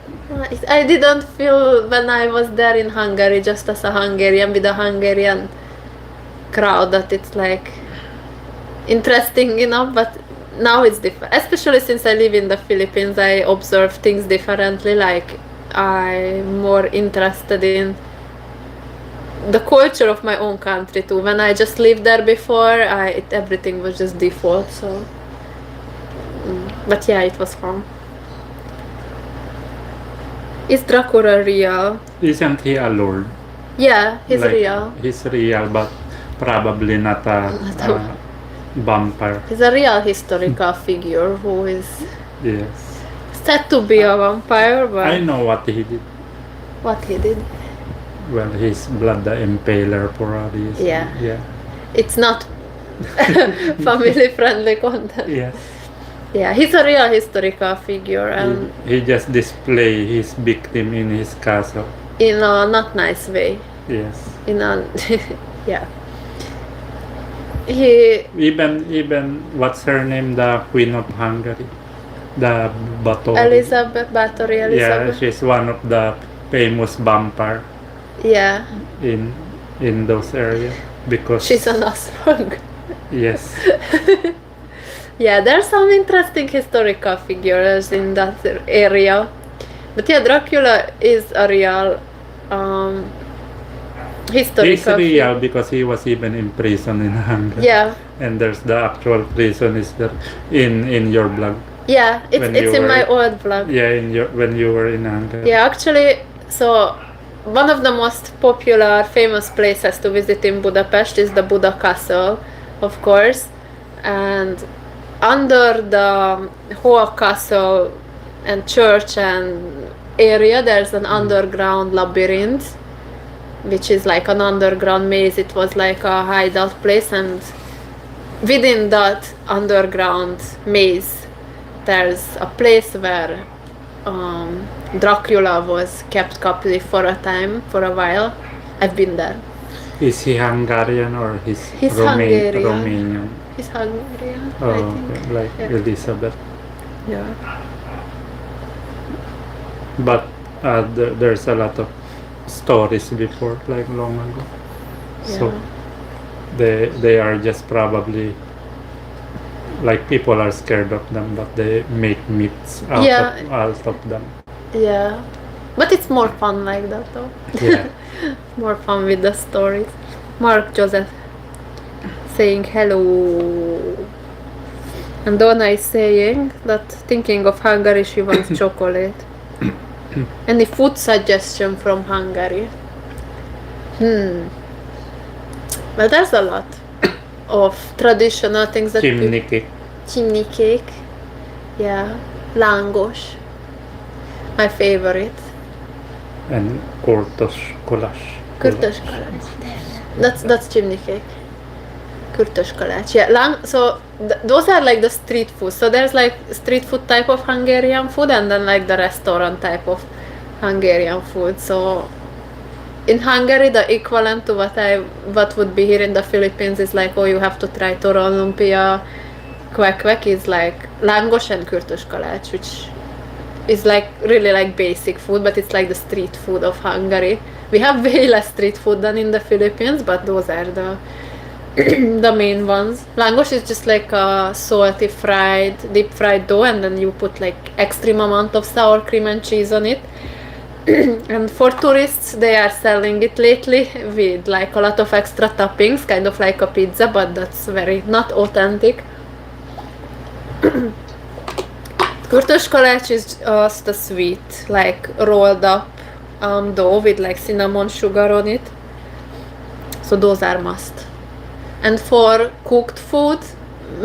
Speaker 2: I didn't feel when I was there in Hungary, just as a Hungarian with a Hungarian crowd, that it's like interesting enough, but now it's different. Especially since I live in the Philippines, I observe things differently. Like, I'm more interested in the culture of my own country too. When I just lived there before, everything was just default. So, but yeah, it was fun. Is Dracula real?
Speaker 1: Isn't he a lord?
Speaker 2: Yeah, he's real.
Speaker 1: He's real, but probably not a vampire.
Speaker 2: He's a real historical figure who is said to be a vampire, but
Speaker 1: I know what he did.
Speaker 2: What he did?
Speaker 1: Well, he's Blood the Impaler for a reason.
Speaker 2: Yeah. It's not family-friendly content.
Speaker 1: Yes.
Speaker 2: Yeah, he's a real historical figure, and
Speaker 1: he just display his victim in his castle.
Speaker 2: In a not nice way.
Speaker 1: Yes.
Speaker 2: Yeah. He
Speaker 1: even what's her name, the Queen of Hungary, the Batory.
Speaker 2: Elizabeth.
Speaker 1: Yeah, she's one of the famous vampire.
Speaker 2: Yeah.
Speaker 1: In those areas, because
Speaker 2: she's an Asperg.
Speaker 1: Yes.
Speaker 2: Yeah, there are some interesting historical figures in that area. But yeah, Dracula is a real historical
Speaker 1: He's real because he was even in prison in Hungary.
Speaker 2: Yeah.
Speaker 1: And there's the actual prison is there in your blog.
Speaker 2: Yeah, it's in my old blog.
Speaker 1: Yeah, when you were in Hungary.
Speaker 2: Yeah, actually, so one of the most popular, famous places to visit in Budapest is the Buda Castle, of course. And under the whole castle and church and area, there's an underground labyrinth, which is like an underground maze. It was like a hideout place, and within that underground maze, there's a place where Dracula was kept captive for a while. I've been there.
Speaker 1: Is he Hungarian or
Speaker 2: He's Hungarian.
Speaker 1: Romanian?
Speaker 2: He's Hungarian,
Speaker 1: Oh,
Speaker 2: I think.
Speaker 1: okay, like
Speaker 2: Yeah.
Speaker 1: Elizabeth.
Speaker 2: Yeah.
Speaker 1: But there's a lot of stories before, like long ago. So they are just probably like people are scared of them, but they make myths out of them.
Speaker 2: Yeah. But it's more fun like that though.
Speaker 1: Yeah.
Speaker 2: More fun with the stories. Mark Joseph saying hello. And Donna is saying that thinking of Hungary, she wants chocolate. Any food suggestion from Hungary? Well, there's a lot of traditional things that
Speaker 1: Chimney cake.
Speaker 2: Chimney cake. Yeah. Lángos. My favorite.
Speaker 1: And kurtos kalács.
Speaker 2: Kurtos kalács. That's chimney cake. Kurtos kalács. Yeah. So those are like the street food. So there's like street food type of Hungarian food, and then like the restaurant type of Hungarian food. So in Hungary, the equivalent to what would be here in the Philippines is like, oh, you have to try toron lumpia. Kwek is like lángos and kurtos kalács, which is like really like basic food, but it's like the street food of Hungary. We have way less street food than in the Philippines, but those are the the main ones. Lángos is just like a salty deep fried dough, and then you put like extreme amount of sour cream and cheese on it. And for tourists, they are selling it lately with like a lot of extra toppings, kind of like a pizza, but that's very not authentic. Kurtos kalács is just a sweet, like rolled up dough with like cinnamon sugar on it. So those are must. And for cooked food,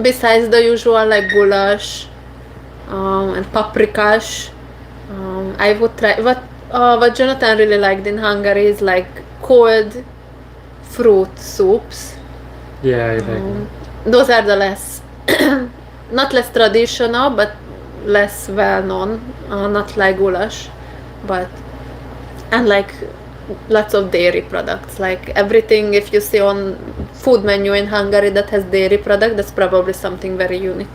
Speaker 2: besides the usual like goulash and paprikash, I would try what Jonathan really liked in Hungary is like cold fruit soups.
Speaker 1: Yeah, I like
Speaker 2: Those are the less not less traditional, but less well known. Not like goulash, but and like lots of dairy products. Like everything, if you see on food menu in Hungary that has dairy product, that's probably something very unique.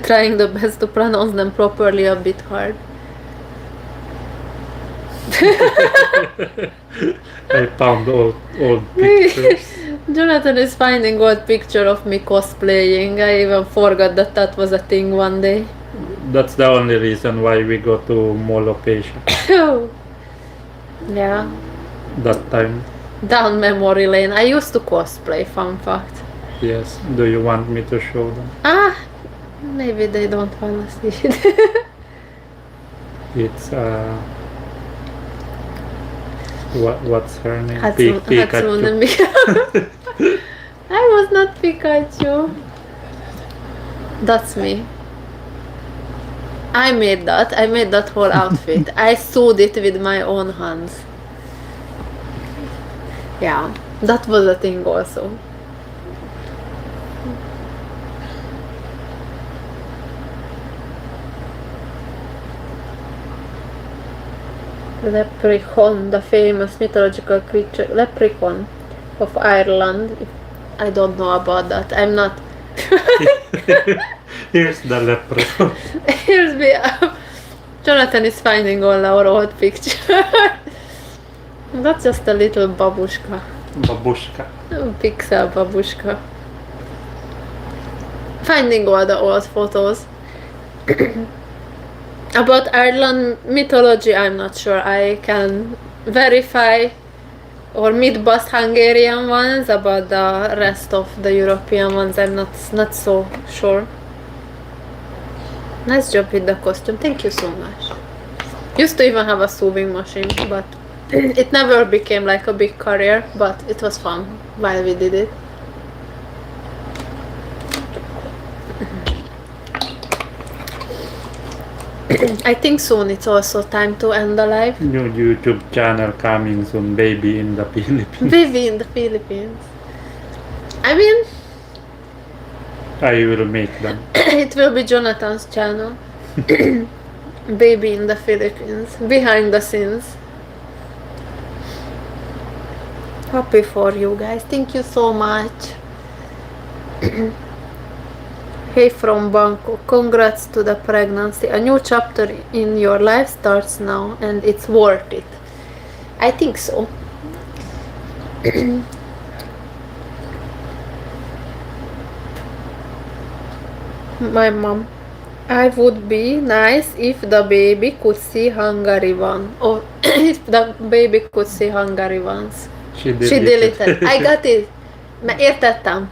Speaker 2: Trying the best to pronounce them properly a bit hard.
Speaker 1: I found old pictures.
Speaker 2: Jonathan is finding old picture of me cosplaying. I even forgot that was a thing one day.
Speaker 1: That's the only reason why we go to Mall of Asia
Speaker 2: Yeah.
Speaker 1: that time.
Speaker 2: Down memory lane. I used to cosplay, fun fact.
Speaker 1: Yes. Do you want me to show them?
Speaker 2: Maybe they don't wanna see it.
Speaker 1: It's what's her name?
Speaker 2: Hatsune
Speaker 1: Pikachu.
Speaker 2: Miku. I was not Pikachu. That's me. I made that whole outfit. I sewed it with my own hands. Yeah, that was a thing also. Leprechaun, the famous mythological creature, leprechaun of Ireland. I don't know about that. I'm not.
Speaker 1: Here's the leprechaun.
Speaker 2: Here's me. Jonathan is finding all our old pictures. That's just a little babushka.
Speaker 1: Babushka.
Speaker 2: Pixel babushka. Finding all the old photos. About Ireland mythology, I'm not sure. I can verify or myth-bust Hungarian ones. About the rest of the European ones, I'm not so sure. Nice job with the costume. Thank you so much. Used to even have a sewing machine, but it never became like a big career, but it was fun while we did it. I think soon it's also time to end the live.
Speaker 1: New YouTube channel coming soon, Baby in the Philippines.
Speaker 2: Baby in the Philippines. I mean,
Speaker 1: I will make them.
Speaker 2: It will be Jonathan's channel. Baby in the Philippines. Behind the scenes. Happy for you guys. Thank you so much. Hey from Bangkok. Congrats to the pregnancy. A new chapter in your life starts now and it's worth it. I think so. My mom. I would be nice if the baby could see Hungary one. Or if the baby could see Hungary once.
Speaker 1: She
Speaker 2: She
Speaker 1: deleted.
Speaker 2: deleted. I got it. Értettem.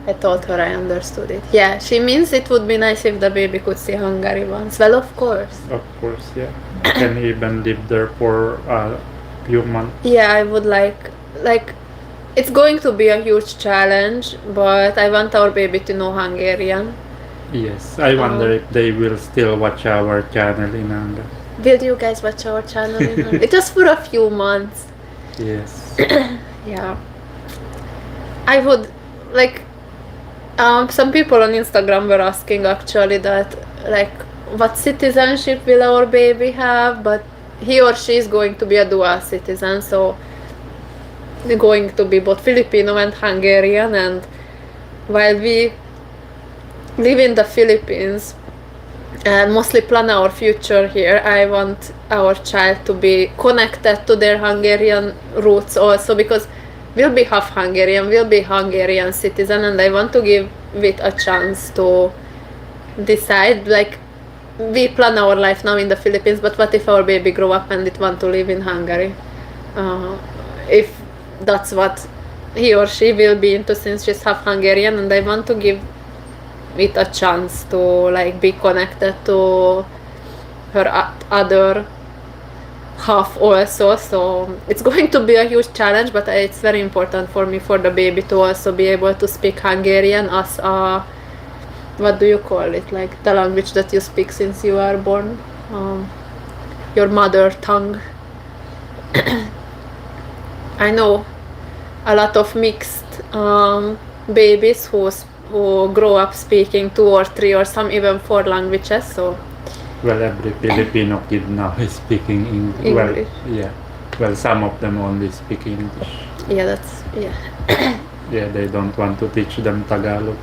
Speaker 2: I told her I understood it. Yeah, she means it would be nice if the baby could see Hungary once. Well, of course.
Speaker 1: Of course, yeah. Can even live there for a few months.
Speaker 2: Yeah, I would like it's going to be a huge challenge, but I want our baby to know Hungarian.
Speaker 1: Yes, I wonder if they will still watch our channel in Hungary.
Speaker 2: Will you guys watch our channel in Hungary? Just for a few months.
Speaker 1: Yes.
Speaker 2: Yeah. I would like some people on Instagram were asking actually that like what citizenship will our baby have, but he or she is going to be a dual citizen, so they're going to be both Filipino and Hungarian, and while we live in the Philippines and mostly plan our future here, I want our child to be connected to their Hungarian roots also, because we'll be half Hungarian, we'll be Hungarian citizen, and I want to give it a chance to decide, like, we plan our life now in the Philippines, but what if our baby grow up and it want to live in Hungary? If that's what he or she will be into, since she's half Hungarian, and I want to give it a chance to like be connected to her other half also. So it's going to be a huge challenge, but it's very important for me, for the baby, to also be able to speak Hungarian as a, what do you call it, like the language that you speak since you are born, your mother tongue. I know a lot of mixed babies who grow up speaking 2 or 3 or some even 4 languages. So
Speaker 1: well, every Filipino kid now is speaking English.
Speaker 2: English.
Speaker 1: Well, yeah. Well, some of them only speak English.
Speaker 2: Yeah, that's
Speaker 1: Yeah, they don't want to teach them Tagalog.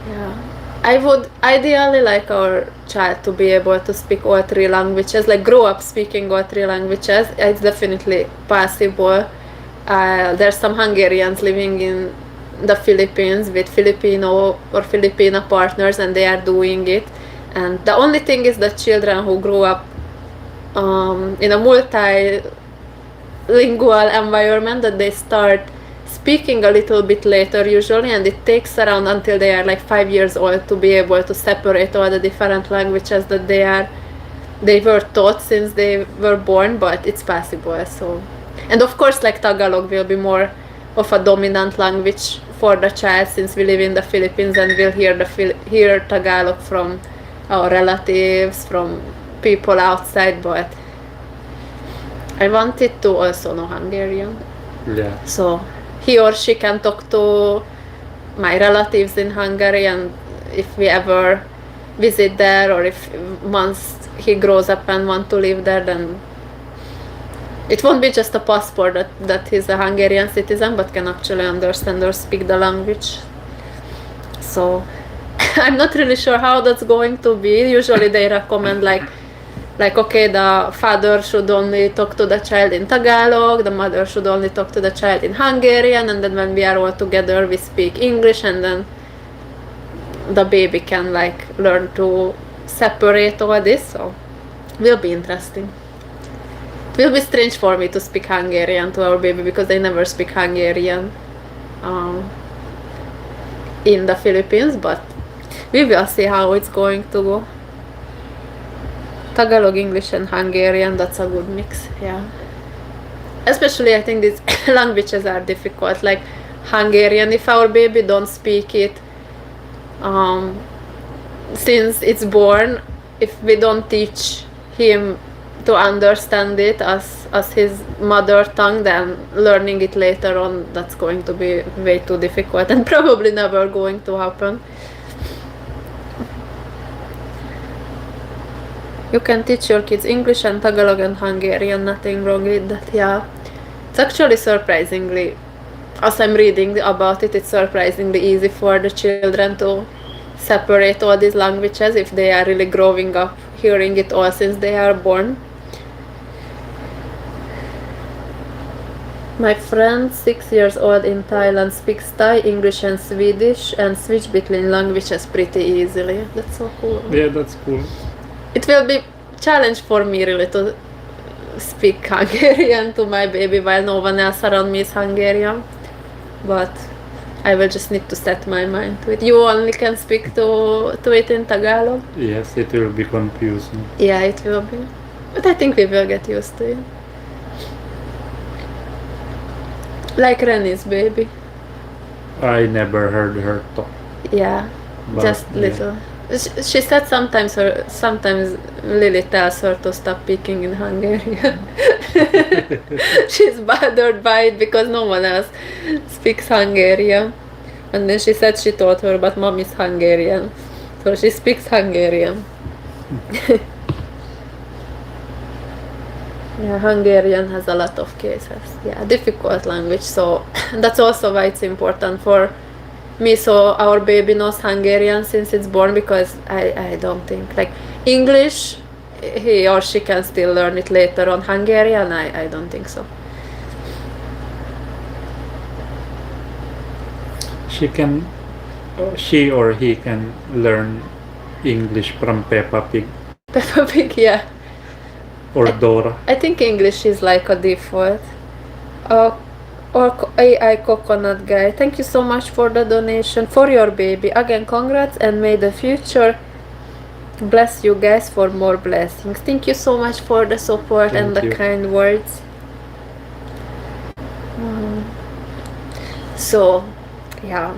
Speaker 2: Yeah, I would ideally like our child to be able to speak all 3 languages, like grow up speaking all 3 languages. It's definitely possible. There's some Hungarians living in the Philippines with Filipino or Filipina partners, and they are doing it. And the only thing is that children who grew up in a multilingual environment, that they start speaking a little bit later usually, and it takes around until they are like 5 years old to be able to separate all the different languages that they were taught since they were born, but it's possible. So, and of course, like Tagalog will be more of a dominant language for the child, since we live in the Philippines and we'll hear Tagalog from our relatives, from people outside, but I wanted to also know Hungarian.
Speaker 1: Yeah.
Speaker 2: So he or she can talk to my relatives in Hungary, and if we ever visit there, or if once he grows up and want to live there, then it won't be just a passport that he's a Hungarian citizen, but can actually understand or speak the language. So I'm not really sure how that's going to be. Usually they recommend like okay, the father should only talk to the child in Tagalog, the mother should only talk to the child in Hungarian, and then when we are all together we speak English, and then the baby can like learn to separate all this. So will be interesting. It will be strange for me to speak Hungarian to our baby, because they never speak Hungarian in the Philippines, but we will see how it's going to go. Tagalog, English and Hungarian, that's a good mix, yeah. Especially I think these languages are difficult, like Hungarian, if our baby don't speak it since it's born, if we don't teach him to understand it as his mother tongue, then learning it later on, that's going to be way too difficult and probably never going to happen. You can teach your kids English and Tagalog and Hungarian, nothing wrong with that, yeah. It's actually surprisingly, as I'm reading about it, it's surprisingly easy for the children to separate all these languages if they are really growing up hearing it all since they are born. My friend, 6 years old in Thailand, speaks Thai, English and Swedish and switch between languages pretty easily. That's so cool.
Speaker 1: Yeah, that's cool.
Speaker 2: It will be challenge for me really to speak Hungarian to my baby while no one else around me is Hungarian. But I will just need to set my mind to it. You only can speak to it in Tagalog?
Speaker 1: Yes, it will be confusing.
Speaker 2: Yeah, it will be. But I think we will get used to it. Like Rennie's baby.
Speaker 1: I never heard her talk.
Speaker 2: Yeah,
Speaker 1: But,
Speaker 2: just
Speaker 1: yeah.
Speaker 2: little. She said sometimes Lily tells her to stop speaking in Hungarian. She's bothered by it because no one else speaks Hungarian. And then she said she told her, but mom is Hungarian. So she speaks Hungarian. Yeah, Hungarian has a lot of cases. Yeah, difficult language. So that's also why it's important for me. So our baby knows Hungarian since it's born, because I don't think like English, he or she can still learn it later on. Hungarian, I don't think so.
Speaker 1: She or he can learn English from Peppa Pig
Speaker 2: Peppa Pig, yeah.
Speaker 1: or Dora.
Speaker 2: I think English is like a default. Or AI Coconut Guy. Thank you so much for the donation for your baby. Again, congrats, and may the future bless you guys for more blessings. Thank you so much for the support and the
Speaker 1: Thank you.
Speaker 2: kind words. So, yeah,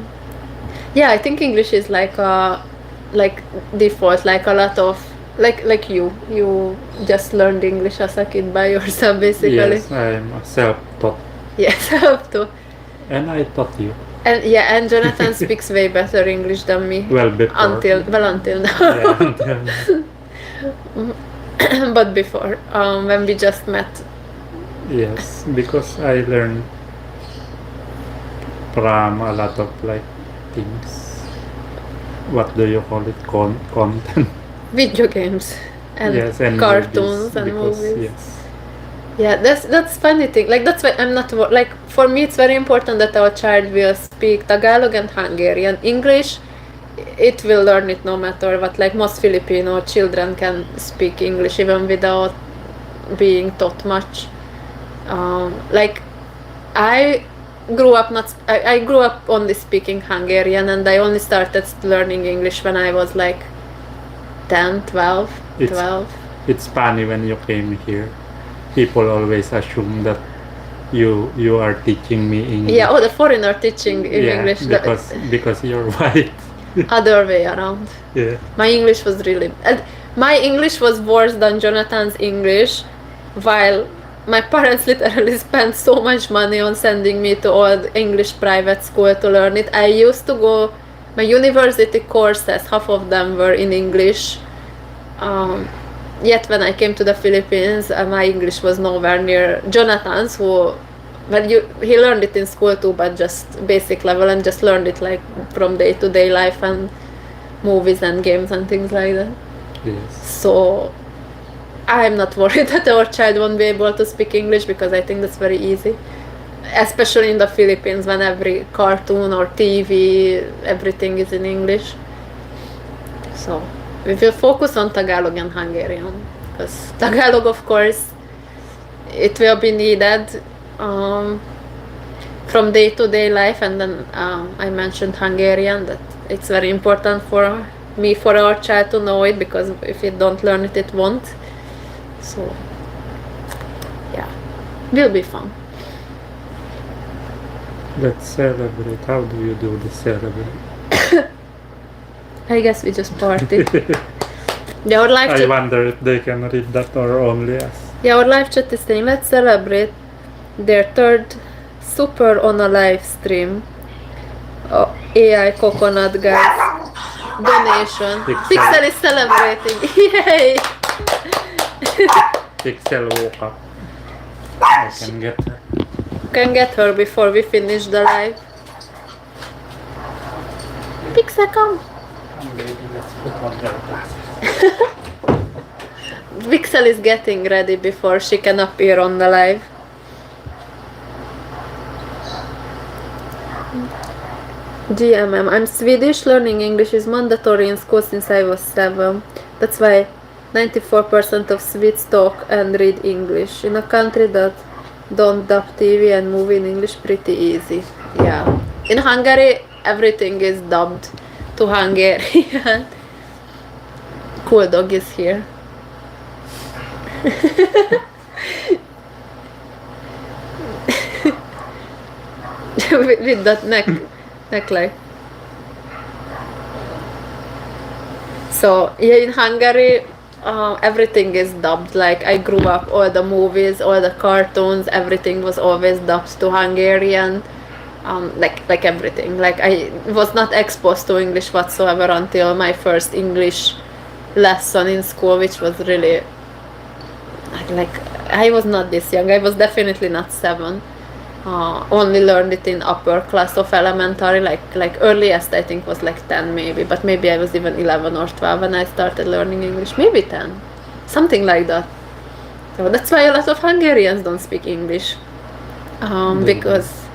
Speaker 2: I think English is like default, like a lot of like you just learned English as a kid by yourself, basically.
Speaker 1: Yes, I'm a self-taught.
Speaker 2: Yes, I have to.
Speaker 1: And I taught you.
Speaker 2: And Jonathan speaks way better English than me.
Speaker 1: Well, before.
Speaker 2: Until now.
Speaker 1: Yeah, until now.
Speaker 2: But before, when we just met.
Speaker 1: Yes, because I learned from a lot of like things. What do you call it? Content.
Speaker 2: Video games and,
Speaker 1: Yes, and
Speaker 2: cartoons
Speaker 1: movies,
Speaker 2: and
Speaker 1: because,
Speaker 2: movies.
Speaker 1: Yes.
Speaker 2: Yeah, that's funny thing. Like that's why I'm not like, for me it's very important that our child will speak Tagalog and Hungarian. English, it will learn it no matter what. Like most Filipino children can speak English even without being taught much. Like I grew up I grew up only speaking Hungarian, and I only started learning English when I was like 10, 12.
Speaker 1: It's funny when you came here. People always assume that you are teaching me English.
Speaker 2: Yeah, the foreigner teaching in English.
Speaker 1: Because you're white.
Speaker 2: Other way around.
Speaker 1: Yeah.
Speaker 2: My English was really... my English was worse than Jonathan's English, while my parents literally spent so much money on sending me to all the English private school to learn it. I used to go... My university courses, half of them were in English. Yet when I came to the Philippines, my English was nowhere near Jonathan's, he learned it in school too, but just basic level, and just learned it like from day-to-day life and movies and games and things like that.
Speaker 1: Yes.
Speaker 2: So I'm not worried that our child won't be able to speak English, because I think that's very easy, especially in the Philippines when every cartoon or TV, everything is in English. So we will focus on Tagalog and Hungarian, because Tagalog, of course, it will be needed from day-to-day life, and then I mentioned Hungarian, that it's very important for me, for our child to know it, because if you don't learn it, it won't. So yeah, will be fun.
Speaker 1: Let's celebrate. How do you do the celebrate?
Speaker 2: I guess we just party. Yeah, our live
Speaker 1: I
Speaker 2: chat,
Speaker 1: wonder if they can read that or only us.
Speaker 2: yeah, our live chat is saying, let's celebrate their third super on a live stream. AI Coconut Guys donation. Pixel is celebrating. Yay!
Speaker 1: Pixel woke up. I can get her.
Speaker 2: Can get her before we finish the live. Pixel, come.
Speaker 1: Maybe let's put on her glasses.
Speaker 2: Pixel is getting ready before she can appear on the live. GMM. I'm Swedish. Learning English is mandatory in school since I was 7. That's why 94% of Swedes talk and read English. In a country that don't dub TV and movie in English, pretty easy. Yeah. In Hungary, everything is dubbed to Hungarian. Cool dog is here. with that neckline. So yeah, in Hungary, everything is dubbed. Like I grew up, all the movies, all the cartoons, everything was always dubbed to Hungarian. Like everything. Like I was not exposed to English whatsoever until my first English lesson in school, which was really like I was not this young. I was definitely not 7. Only learned it in upper class of elementary, like earliest I think was like 10 maybe, but maybe I was even 11 or 12 when I started learning English, maybe 10, something like that. So that's why a lot of Hungarians don't speak English, because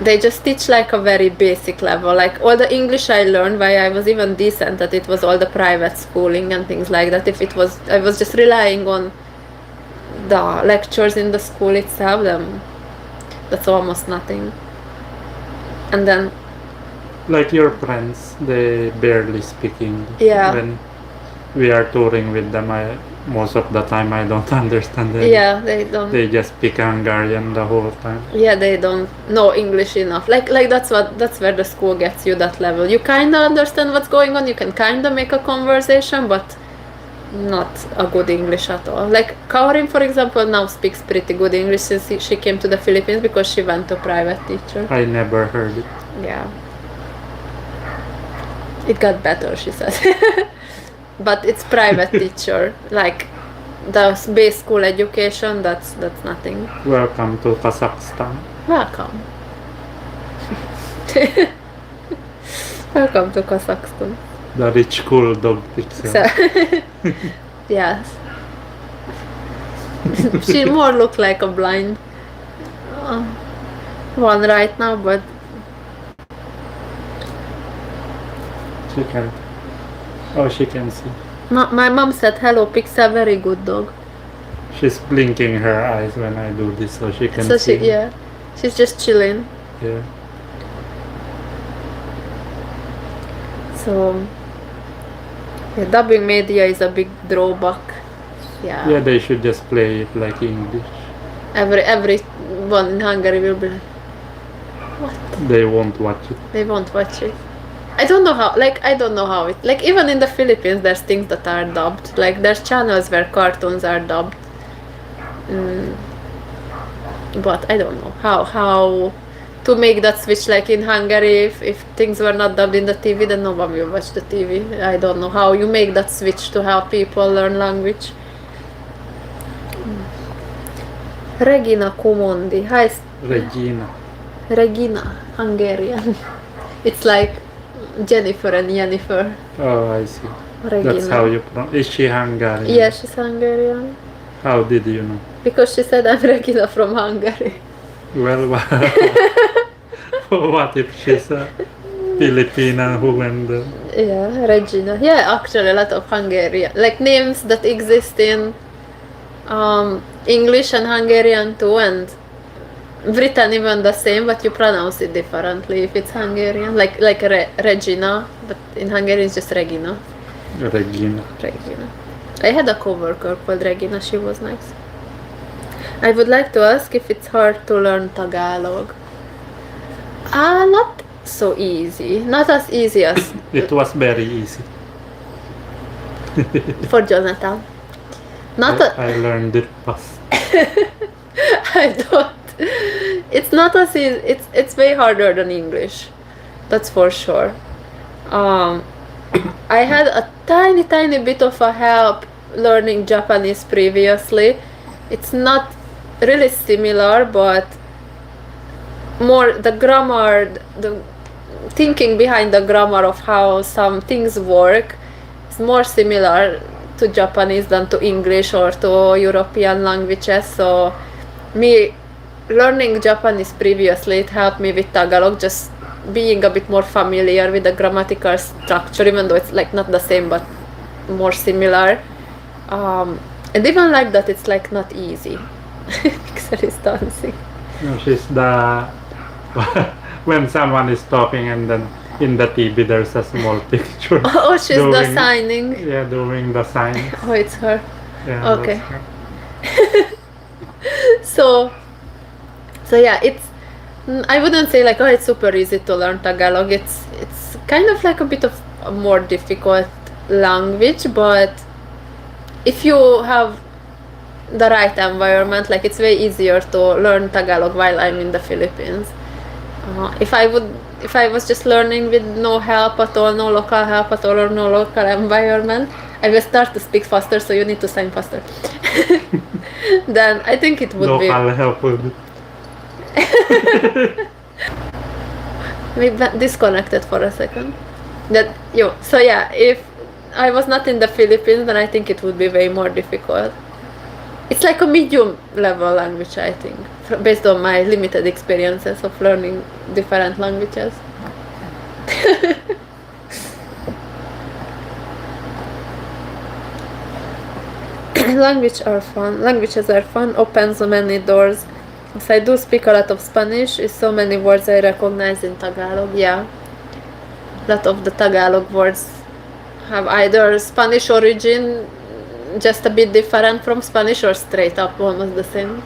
Speaker 2: they just teach like a very basic level. Like all the English I learned, why I was even decent at it, was all the private schooling and things like that. If it was, I was just relying on the lectures in the school itself, then that's almost nothing. And then
Speaker 1: like your friends, they barely speak English.
Speaker 2: Yeah.
Speaker 1: When we are touring with them, most of the time I don't understand them.
Speaker 2: Yeah, they don't.
Speaker 1: They just speak Hungarian the whole time.
Speaker 2: Yeah, they don't know English enough. Like that's where the school gets you, that level. You kinda understand what's going on. You can kinda make a conversation, but not a good English at all. Like Kaurin, for example, now speaks pretty good English since she came to the Philippines because she went to private teacher.
Speaker 1: I never heard it.
Speaker 2: Yeah. It got better, she said. But it's private teacher. Like the base school education, that's nothing.
Speaker 1: Welcome to Kazakhstan.
Speaker 2: Welcome. Welcome to Kazakhstan.
Speaker 1: The rich cool dog picture.
Speaker 2: So, yes. She more look like a blind one right now, but
Speaker 1: She can. Oh, she can see.
Speaker 2: my mom said, "Hello, Pixel, very good dog."
Speaker 1: She's blinking her eyes when I do this, so she can
Speaker 2: So
Speaker 1: see.
Speaker 2: she's just chilling.
Speaker 1: Yeah.
Speaker 2: So yeah, dubbing media is a big drawback. Yeah.
Speaker 1: Yeah, they should just play it like English.
Speaker 2: Everyone in Hungary will be like, what?
Speaker 1: They won't watch it.
Speaker 2: They won't watch it. I don't know how. It. Like even in the Philippines, there's things that are dubbed. Like there's channels where cartoons are dubbed. But I don't know how to make that switch. Like in Hungary, if things were not dubbed in the TV, then no one will watch the TV. I don't know how you make that switch to help people learn language. Regina Komondi. Hi. Regina, Hungarian. It's like Jennifer and Jennifer.
Speaker 1: Oh, I see.
Speaker 2: Regina.
Speaker 1: That's how you pronounce. Is she Hungarian?
Speaker 2: Yeah, she's Hungarian.
Speaker 1: How did you know?
Speaker 2: Because she said I'm Regina from Hungary.
Speaker 1: Well, what if she's a Filipina who went there?
Speaker 2: Yeah, Regina. Yeah, actually a lot of Hungarian, like names that exist in English and Hungarian too, and written even the same, but you pronounce it differently if it's Hungarian. Like Regina, but in Hungarian it's just Regina.
Speaker 1: Regina.
Speaker 2: I had a coworker called Regina, she was nice. I would like to ask if it's hard to learn Tagalog. Not so easy. Not as easy as
Speaker 1: It was very easy.
Speaker 2: for Jonathan.
Speaker 1: I learned it fast.
Speaker 2: I don't. It's not as easy. It's way harder than English. That's for sure. I had a tiny bit of a help learning Japanese previously. It's not really similar, but more the grammar, the thinking behind the grammar of how some things work is more similar to Japanese than to English or to European languages. So me learning Japanese previously, it helped me with Tagalog, just being a bit more familiar with the grammatical structure, even though it's like not the same but more similar. And even like that, it's like not easy. Pixel is dancing.
Speaker 1: No, she's the when someone is talking and then in the TV there's a small picture.
Speaker 2: Oh, she's the signing.
Speaker 1: Yeah, doing the sign.
Speaker 2: Oh, it's her.
Speaker 1: Yeah,
Speaker 2: Okay.
Speaker 1: that's her.
Speaker 2: So yeah, it's, I wouldn't say like, oh, it's super easy to learn Tagalog. It's kind of like a bit of a more difficult language, but if you have the right environment, like it's way easier to learn Tagalog while I'm in the Philippines. If I was just learning with no help at all, no local help at all, or no local environment, I will start to speak faster, so you need to sign faster. Then I think it would
Speaker 1: Local help would.
Speaker 2: We disconnected for a second. So yeah, if I was not in the Philippines, then I think it would be way more difficult. It's like a medium level language, I think, based on my limited experiences of learning different languages. Languages are fun, open so many doors. Yes, I do speak a lot of Spanish. It's so many words I recognize in Tagalog. Yeah, a lot of the Tagalog words have either Spanish origin, just a bit different from Spanish, or straight up almost the same.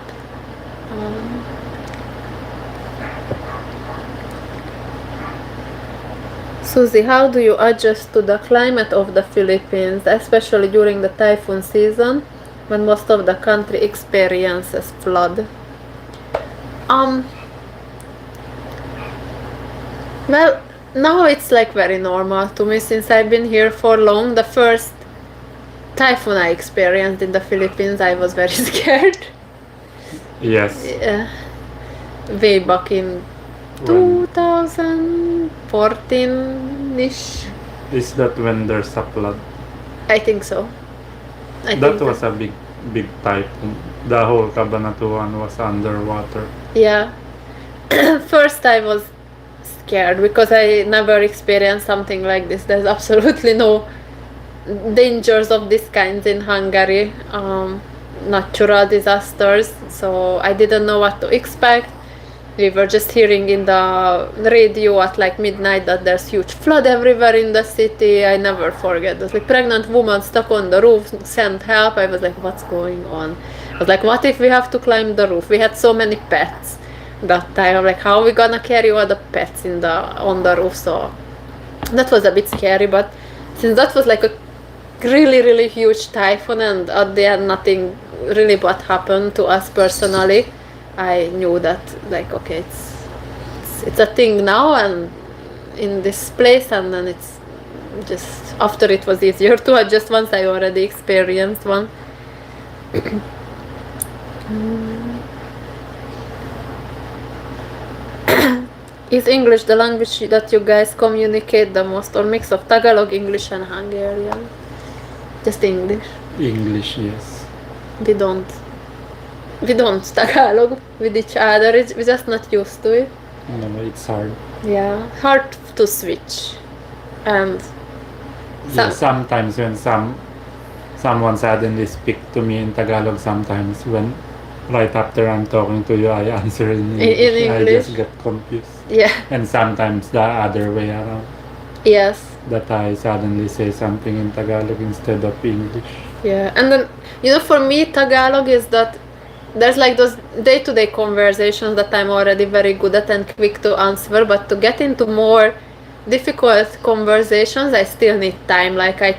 Speaker 2: Susie, how do you adjust to the climate of the Philippines, especially during the typhoon season when most of the country experiences flood? Well, now it's like very normal to me since I've been here for long. The first typhoon I experienced in the Philippines, I was very scared.
Speaker 1: Yes.
Speaker 2: Way back in 2014-ish.
Speaker 1: Is that when there's a flood?
Speaker 2: I think so.
Speaker 1: That was a big typhoon. The whole Cabanatuan was underwater.
Speaker 2: Yeah. First I was scared because I never experienced something like this. There's absolutely no dangers of this kind in Hungary, natural disasters, so I didn't know what to expect. We were just hearing in the radio at like midnight that there's huge flood everywhere in the city. I never forget. There's like pregnant woman stuck on the roof, sent help. I was like, what's going on? I was like, what if we have to climb the roof? We had so many pets that time. I'm like, how are we gonna carry all the pets on the roof? So that was a bit scary, but since that was like a really huge typhoon and at the end nothing really bad happened to us personally, I knew that like, okay, it's a thing now and in this place, and then it's just after it was easier to adjust once I already experienced one. Is English the language that you guys communicate the most, or mix of Tagalog, English and Hungarian? Just English.
Speaker 1: English, yes.
Speaker 2: We don't Tagalog with each other. We're just not used to it.
Speaker 1: No, it's hard.
Speaker 2: Yeah, hard to switch. And
Speaker 1: sometimes when someone suddenly speak to me in Tagalog, sometimes when right after I'm talking to you, I answer in English. I just get confused.
Speaker 2: Yeah.
Speaker 1: And sometimes the other way around.
Speaker 2: Yes.
Speaker 1: That I suddenly say something in Tagalog instead of English.
Speaker 2: Yeah, and then for me Tagalog is that there's like those day-to-day conversations that I'm already very good at and quick to answer, but to get into more difficult conversations I still need time. Like I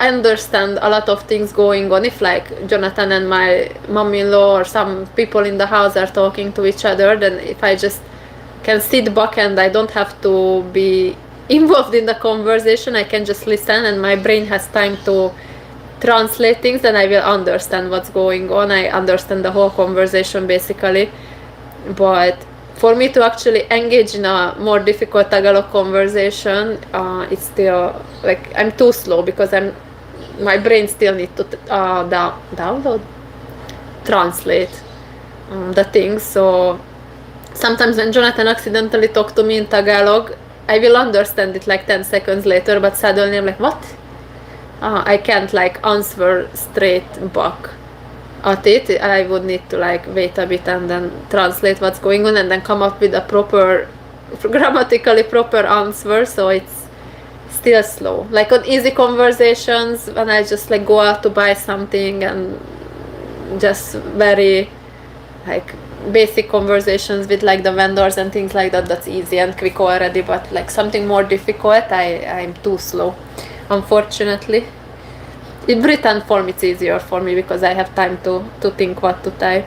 Speaker 2: understand a lot of things going on if like Jonathan and my mom-in-law or some people in the house are talking to each other, then if I just can sit back and I don't have to be involved in the conversation. I can just listen, and my brain has time to translate things, and I will understand what's going on. I understand the whole conversation basically. But for me to actually engage in a more difficult Tagalog conversation, it's still like I'm too slow because my brain still needs to download, translate the things. So sometimes when Jonathan accidentally talks to me in Tagalog, I will understand it like 10 seconds later, but suddenly I'm like, what? I can't like answer straight back at it. I would need to like wait a bit and then translate what's going on and then come up with a proper, grammatically proper answer. So it's still slow. Like on easy conversations, when I just like go out to buy something and just very like basic conversations with like the vendors and things like that, that's easy and quick already. But like something more difficult, I'm too slow, unfortunately. In written form it's easier for me because I have time to think what to type.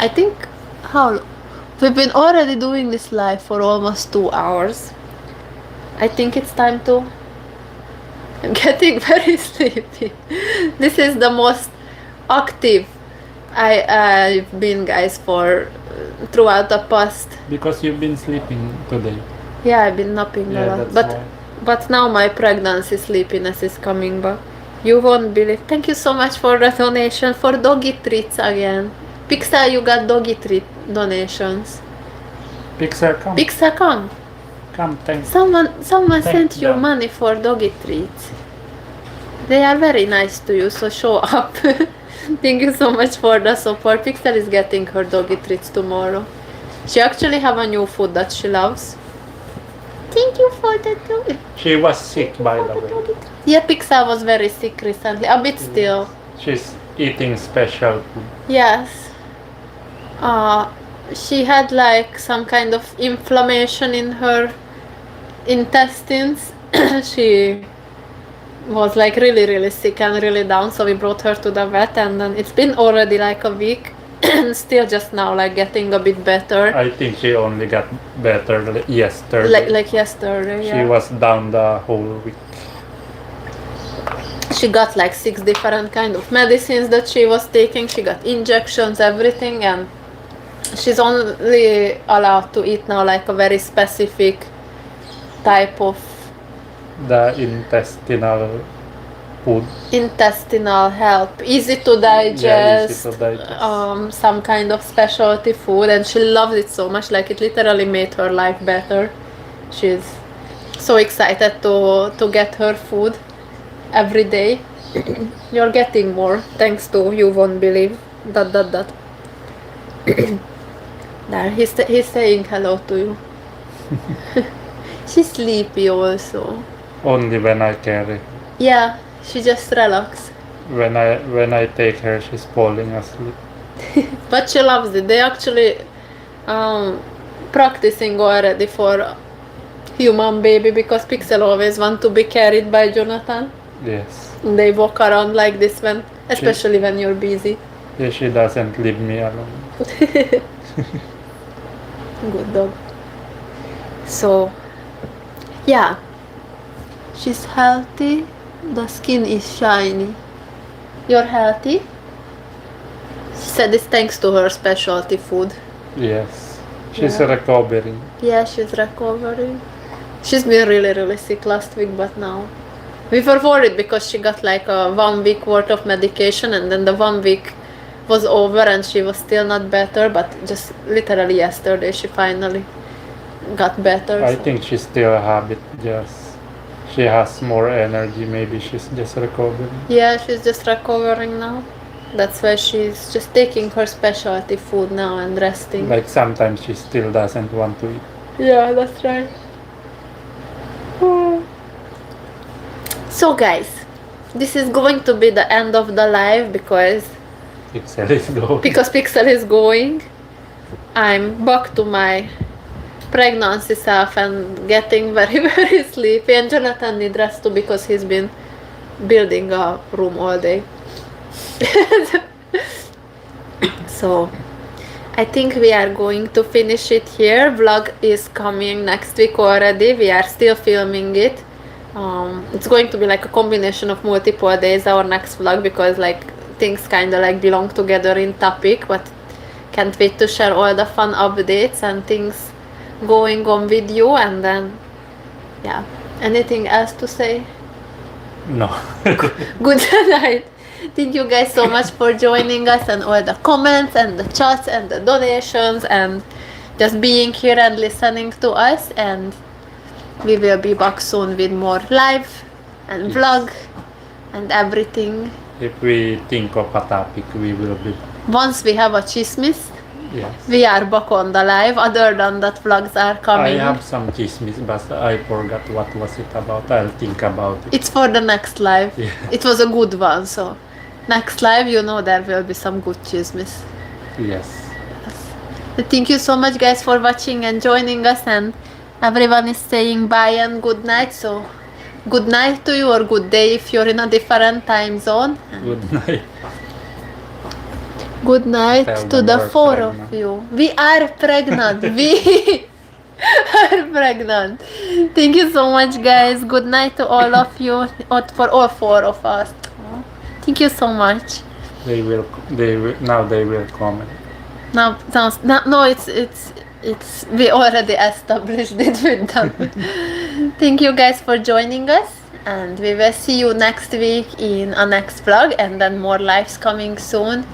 Speaker 2: I think we've been already doing this live for almost 2 hours. I think it's time to. I'm getting very sleepy. This is the most active I've been, guys, for throughout the past.
Speaker 1: Because you've been sleeping today.
Speaker 2: Yeah, I've been napping a lot. But now my pregnancy sleepiness is coming back. You won't believe. Thank you so much for the donation for doggy treats again. Pixar, you got doggy treat donations.
Speaker 1: Pixar, come.
Speaker 2: Pixar, come.
Speaker 1: Come, thanks.
Speaker 2: Someone sent you
Speaker 1: them.
Speaker 2: money for doggy treats. They are very nice to you, so show up. Thank you so much for the support. Pixel is getting her doggy treats tomorrow. She actually have a new food that she loves. Thank you for the doggy.
Speaker 1: She was sick, by the way.
Speaker 2: Yeah, Pixel was very sick recently. A bit still.
Speaker 1: She's eating special food.
Speaker 2: Yes. She had like some kind of inflammation in her intestines. She was like really sick and really down, so we brought her to the vet, and then it's been already like a week and still just now like getting a bit better.
Speaker 1: I think she only got better yesterday.
Speaker 2: Like yesterday, yeah.
Speaker 1: She was down the whole week.
Speaker 2: She got like 6 different kind of medicines that she was taking. She got injections, everything, and she's only allowed to eat now like a very specific type of
Speaker 1: The intestinal food.
Speaker 2: Intestinal help, easy to digest,
Speaker 1: Yeah, easy to digest.
Speaker 2: Some kind of specialty food, and she loves it so much, like it literally made her life better. She's so excited to get her food every day. You're getting more, thanks to you won't believe. ... There, he's saying hello to you. She's sleepy also.
Speaker 1: Only when I carry.
Speaker 2: Yeah, she just relax.
Speaker 1: When I take her, she's falling asleep.
Speaker 2: But she loves it. They actually practicing already for human baby because Pixel always want to be carried by Jonathan.
Speaker 1: Yes.
Speaker 2: They walk around like this especially when you're busy.
Speaker 1: Yeah, she doesn't leave me alone.
Speaker 2: Good dog. So, yeah. She's healthy. The skin is shiny. You're healthy? She said it's thanks to her specialty food.
Speaker 1: Yes. She's recovering.
Speaker 2: Yeah, she's recovering. She's been really sick last week, but now we were worried because she got like a 1 week worth of medication, and then the 1 week was over and she was still not better, but just literally yesterday she finally got better.
Speaker 1: I think she still have it, she has more energy, maybe she's just recovering.
Speaker 2: Yeah, she's just recovering now. That's why she's just taking her specialty food now and resting.
Speaker 1: Like sometimes she still doesn't want to eat.
Speaker 2: Yeah, that's right. So guys, this is going to be the end of the live because
Speaker 1: Pixel is going.
Speaker 2: Pixel is going. I'm back to my pregnancy self and getting very very sleepy, and Jonathan need rest too because he's been building a room all day. So I think we are going to finish it here. Vlog is coming next week already. We are still filming it. It's going to be like a combination of multiple days, our next vlog, because like things kind of like belong together in topic, but can't wait to share all the fun updates and things going on with you. And then yeah, anything else to say?
Speaker 1: No.
Speaker 2: Good night. Thank you guys so much for joining us, and all the comments and the chats and the donations and just being here and listening to us. And we will be back soon with more live and vlog and everything.
Speaker 1: If we think of a topic, we will be.
Speaker 2: Once we have a chismis,
Speaker 1: Yes.
Speaker 2: we are back on the live. Other than that, vlogs are
Speaker 1: I
Speaker 2: coming.
Speaker 1: have some chismis, but I forgot what was it about. I'll think about it.
Speaker 2: It's for the next live.
Speaker 1: Yeah.
Speaker 2: It was a good one, so next live, you know, there will be some good chismis.
Speaker 1: Yes.
Speaker 2: Thank you so much guys for watching and joining us, and everyone is saying bye and good night. So good night to you, or good day if you're in a different time zone.
Speaker 1: Good night.
Speaker 2: Good night
Speaker 1: Tell
Speaker 2: to
Speaker 1: them
Speaker 2: the
Speaker 1: we're
Speaker 2: four
Speaker 1: pregnant.
Speaker 2: of you. We are pregnant. We are pregnant. Thank you so much guys. Good night to all of you, or for all four of us. Thank you so much.
Speaker 1: They will comment.
Speaker 2: No, it's we already established it with them. Thank you guys for joining us, and we will see you next week in a next vlog, and then more lives coming soon.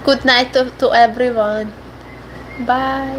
Speaker 2: Good night to everyone. Bye.